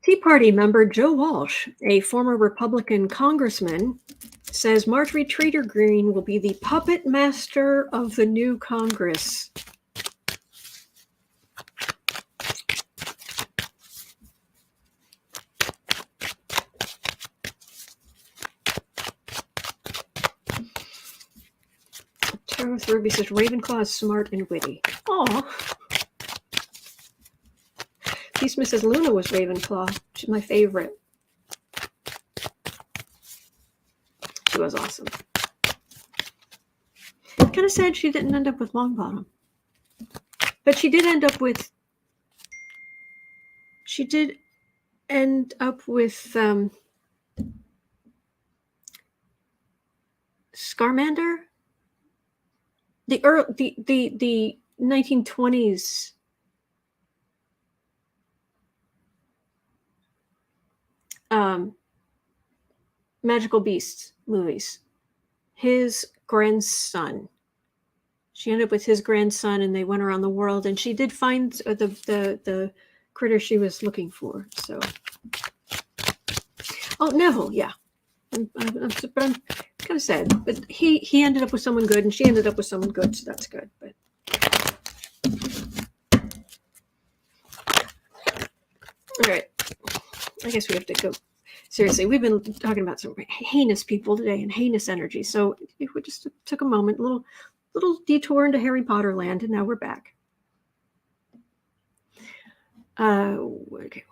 Tea Party member Joe Walsh, a former Republican congressman, says Marjorie Taylor Greene will be the puppet master of the new Congress. Tarot Ruby says Ravenclaw is smart and witty. Aw. P. Smith says Luna was Ravenclaw. She's my favorite. She was awesome. Kind of sad she didn't end up with Longbottom. But she did end up with... She did end up with... Scarmander? The 1920s... Magical Beasts movies. His grandson. She ended up with his grandson, and they went around the world. And she did find the critter she was looking for. So, oh, Neville, yeah. But I'm kind of sad. But he ended up with someone good, and she ended up with someone good, so that's good. But all right, I guess we have to go. Seriously, we've been talking about some heinous people today and heinous energy. So if we just took a moment, little detour into Harry Potter land, and now we're back. Okay.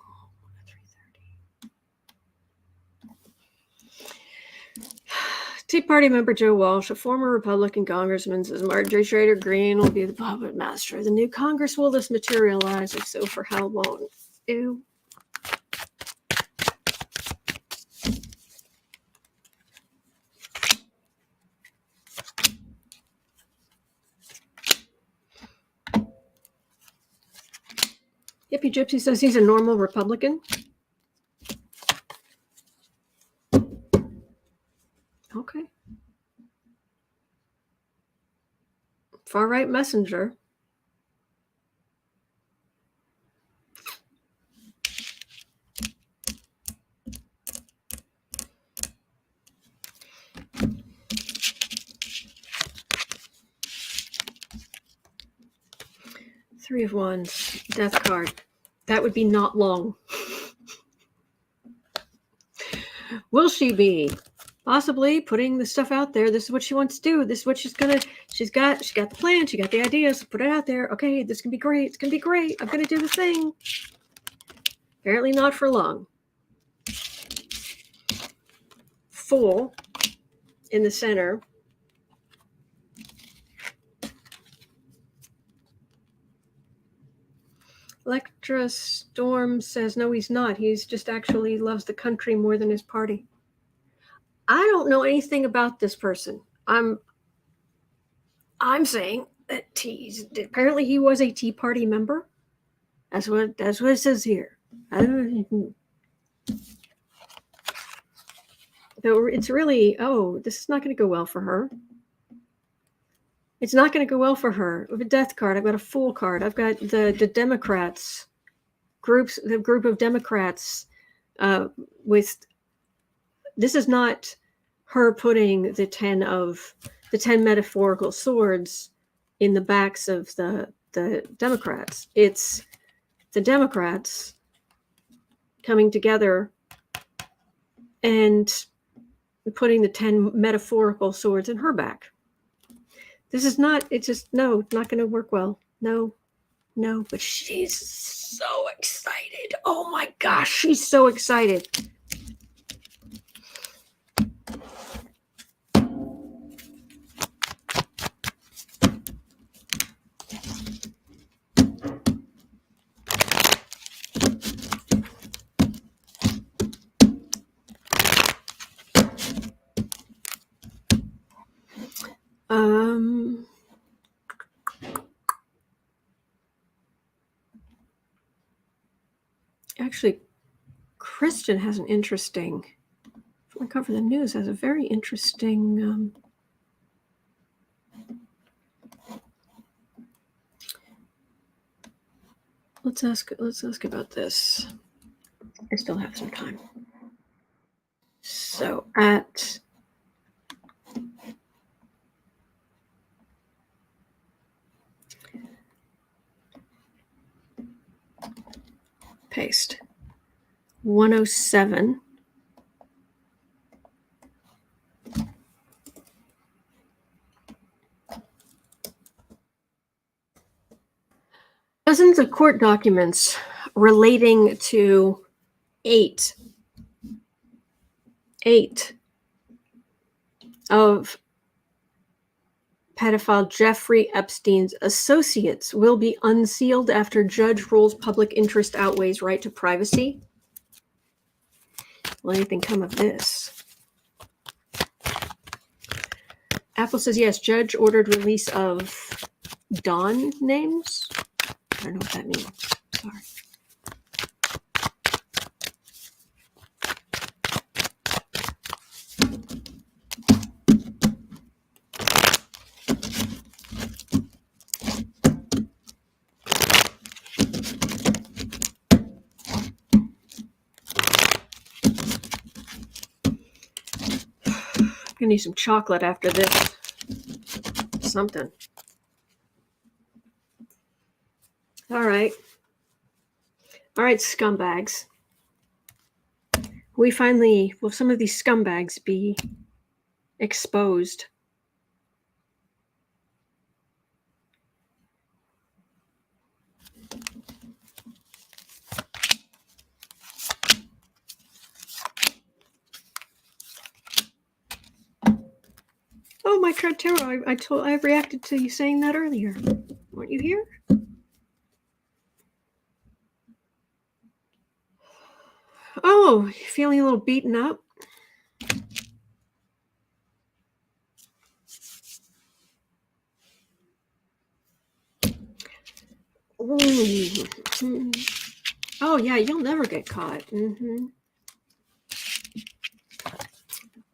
3:30. Tea Party member Joe Walsh, a former Republican congressman, says Marjorie Taylor Greene will be the puppet master. The new Congress will this materialize? If so, for how long? Ew. Hippie Gypsy says he's a normal Republican. Okay. Far-right messenger. Three of Wands, Death card. That would be not long. Will she be possibly putting the stuff out there? This is what she wants to do. This is what she's got the plan. She got the ideas. Put it out there. Okay, this can be great. It's gonna be great. I'm gonna do the thing. Apparently not for long. Fool in the center. Electra Storm says, no, he's not. He's just actually loves the country more than his party. I don't know anything about this person. I'm saying that apparently he was a Tea Party member. That's what it says here. It's really, this is not going to go well for her. It's not going to go well for her. With a death card, I've got a fool card. I've got the Democrats, the group of Democrats with, this is not her putting the 10 metaphorical swords in the backs of the Democrats. It's the Democrats coming together and putting the 10 metaphorical swords in her back. This is not, it's just, no, not going to work well. No, but she's so excited. Oh my gosh, she's so excited. Actually, Kristen has an interesting, I cover the news, has a very interesting let's ask about this. I still have some time. So at paste 107. Dozens of court documents relating to eight of pedophile Jeffrey Epstein's associates will be unsealed after judge rules public interest outweighs right to privacy. Will anything come of this? Apple says yes, judge ordered release of Dawn names. I don't know what that means. Sorry. I need some chocolate after this. Something. All right, scumbags. Will some of these scumbags be exposed? Oh, my Trotero, I reacted to you saying that earlier. Weren't you here? Oh, feeling a little beaten up? Ooh. Oh, yeah, you'll never get caught. Mm-hmm.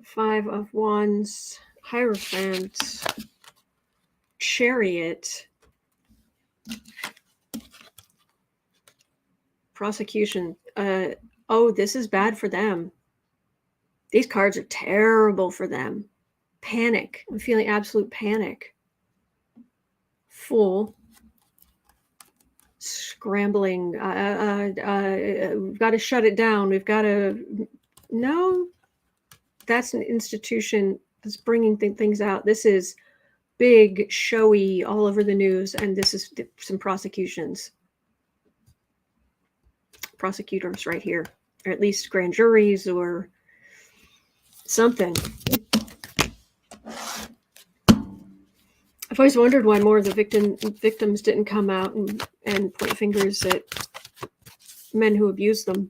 5 of Wands, Hierophant, Chariot, Prosecution. Oh, this is bad for them. These cards are terrible for them. Panic. I'm feeling absolute panic. Fool. Scrambling. We've got to shut it down. We've got to... No, that's an institution that's bringing things out. This is big, showy, all over the news, and this is some prosecutions. Prosecutors right here, or at least grand juries or something. I've always wondered why more of the victims didn't come out and point fingers at men who abuse them.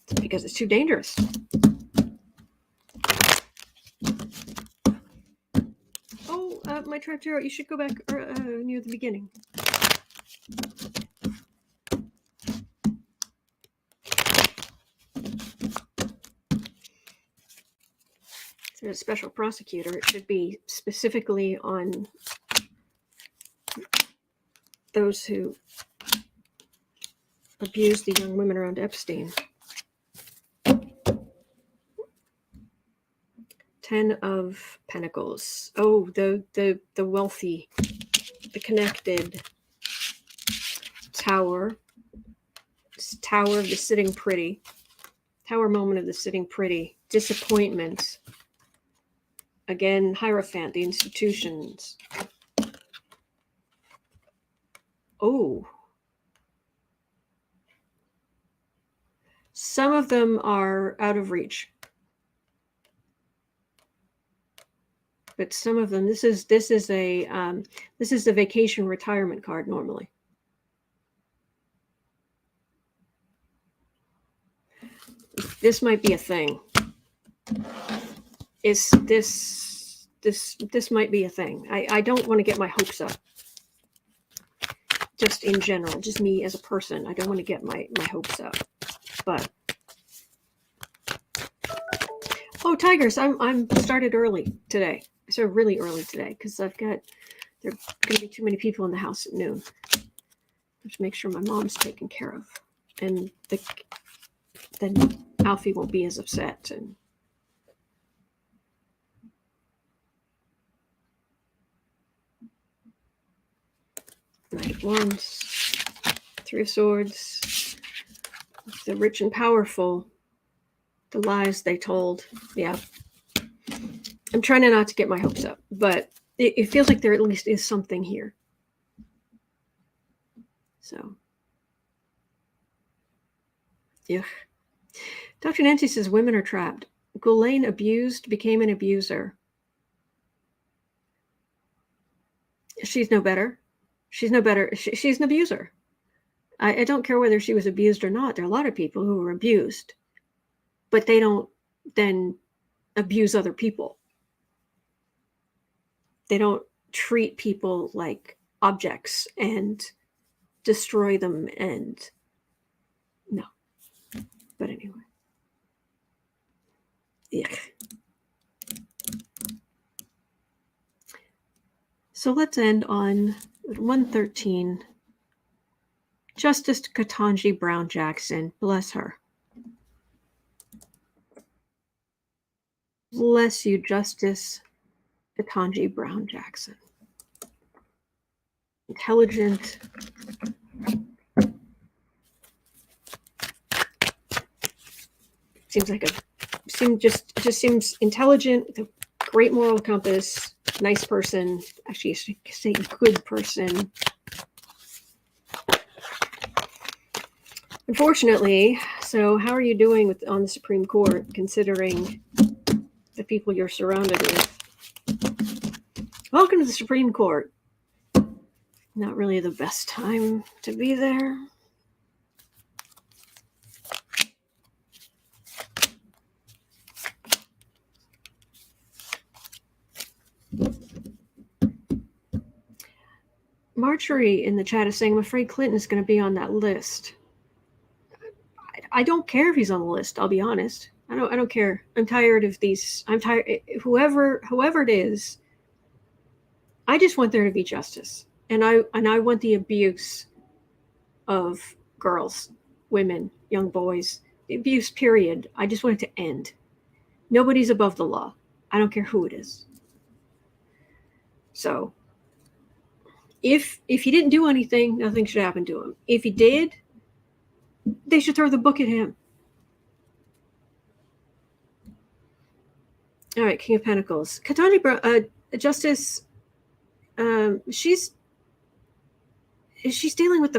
It's because it's too dangerous. Oh, my Traptero, you should go back near the beginning. There's a special prosecutor. It should be specifically on those who abused the young women around Epstein. 10 of Pentacles. Oh, the wealthy, the connected Tower. Tower of the sitting pretty. Tower moment of the sitting pretty. Disappointment. Again, Hierophant, the institutions. Oh. Some of them are out of reach. But some of them, this is the vacation retirement card normally. This might be a thing. This might be a thing. I don't want to get my hopes up. Just in general, just me as a person, I don't want to get my hopes up. But oh, tigers! I'm started early today. I started really early today because there are going to be too many people in the house at noon. Just make sure my mom's taken care of, and then Alfie won't be as upset. And Knight of Wands, Three of Swords, the rich and powerful, the lies they told. Yeah. I'm trying not to get my hopes up, but it feels like there at least is something here. So, yeah. Dr. Nancy says women are trapped. Ghislaine abused, became an abuser. She's no better. She's no better. She's an abuser. I don't care whether she was abused or not. There are a lot of people who were abused, but they don't then abuse other people. They don't treat people like objects and destroy them and no. But anyway. Yeah. So let's end on 113. Justice Ketanji Brown Jackson, bless her. Bless you, Justice Ketanji Brown Jackson. Intelligent. Seems intelligent, with a great moral compass, nice person. Actually, I should say good person. Unfortunately, so how are you doing on the Supreme Court, considering the people you're surrounded with? Welcome to the Supreme Court. Not really the best time to be there. Marjorie in the chat is saying, I'm afraid Clinton is going to be on that list. I don't care if he's on the list, I'll be honest. I don't care. I'm tired of these. I'm tired. Whoever it is, I just want there to be justice. And I want the abuse of girls, women, young boys, the abuse, period. I just want it to end. Nobody's above the law. I don't care who it is. So if he didn't do anything, nothing should happen to him. If he did, they should throw the book at him. All right, King of Pentacles. Ketanji Brown, Justice, she's dealing with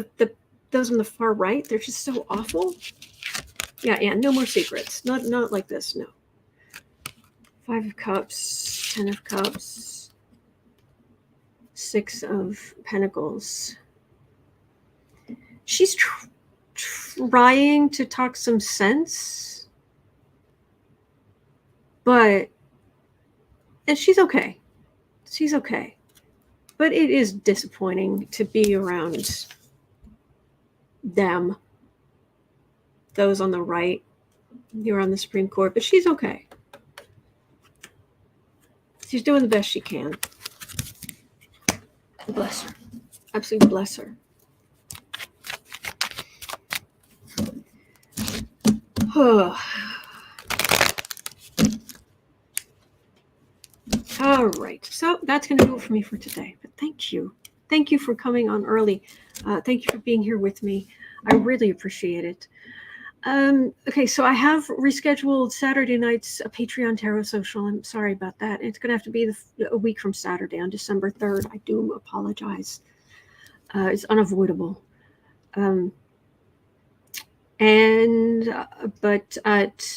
those on the far right. They're just so awful. Yeah, no more secrets. Not like this, no. 5 of Cups, 10 of Cups, 6 of Pentacles. She's trying to talk some sense, and she's okay. She's okay. But it is disappointing to be around them, those on the right. You're on the Supreme Court, but she's okay. She's doing the best she can. Bless her. Absolutely bless her. All right. So that's going to do it for me for today. But thank you. Thank you for coming on early. Thank you for being here with me. I really appreciate it. Okay, so I have rescheduled Saturday night's Patreon Tarot Social. I'm sorry about that. It's going to have to be a week from Saturday on December 3rd. I do apologize. It's unavoidable. But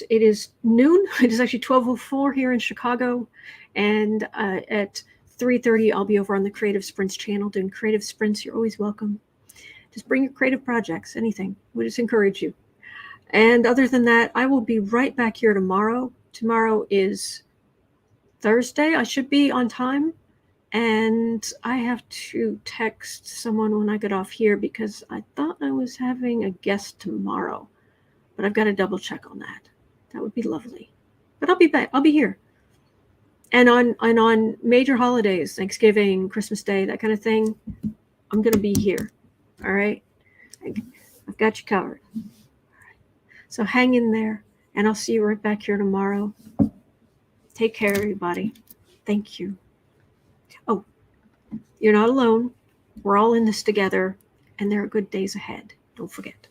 it is noon. It is actually 12:04 here in Chicago. And at 3:30, I'll be over on the Creative Sprints channel doing creative sprints. You're always welcome. Just bring your creative projects, anything. We just encourage you. And other than that, I will be right back here tomorrow. Tomorrow is Thursday. I should be on time. And I have to text someone when I get off here because I thought I was having a guest tomorrow. But I've got to double check on that. That would be lovely. But I'll be back. I'll be here. And on major holidays, Thanksgiving, Christmas Day, that kind of thing, I'm going to be here. All right? I've got you covered. So hang in there, and I'll see you right back here tomorrow. Take care, everybody. Thank you. Oh, you're not alone. We're all in this together, and there are good days ahead. Don't forget.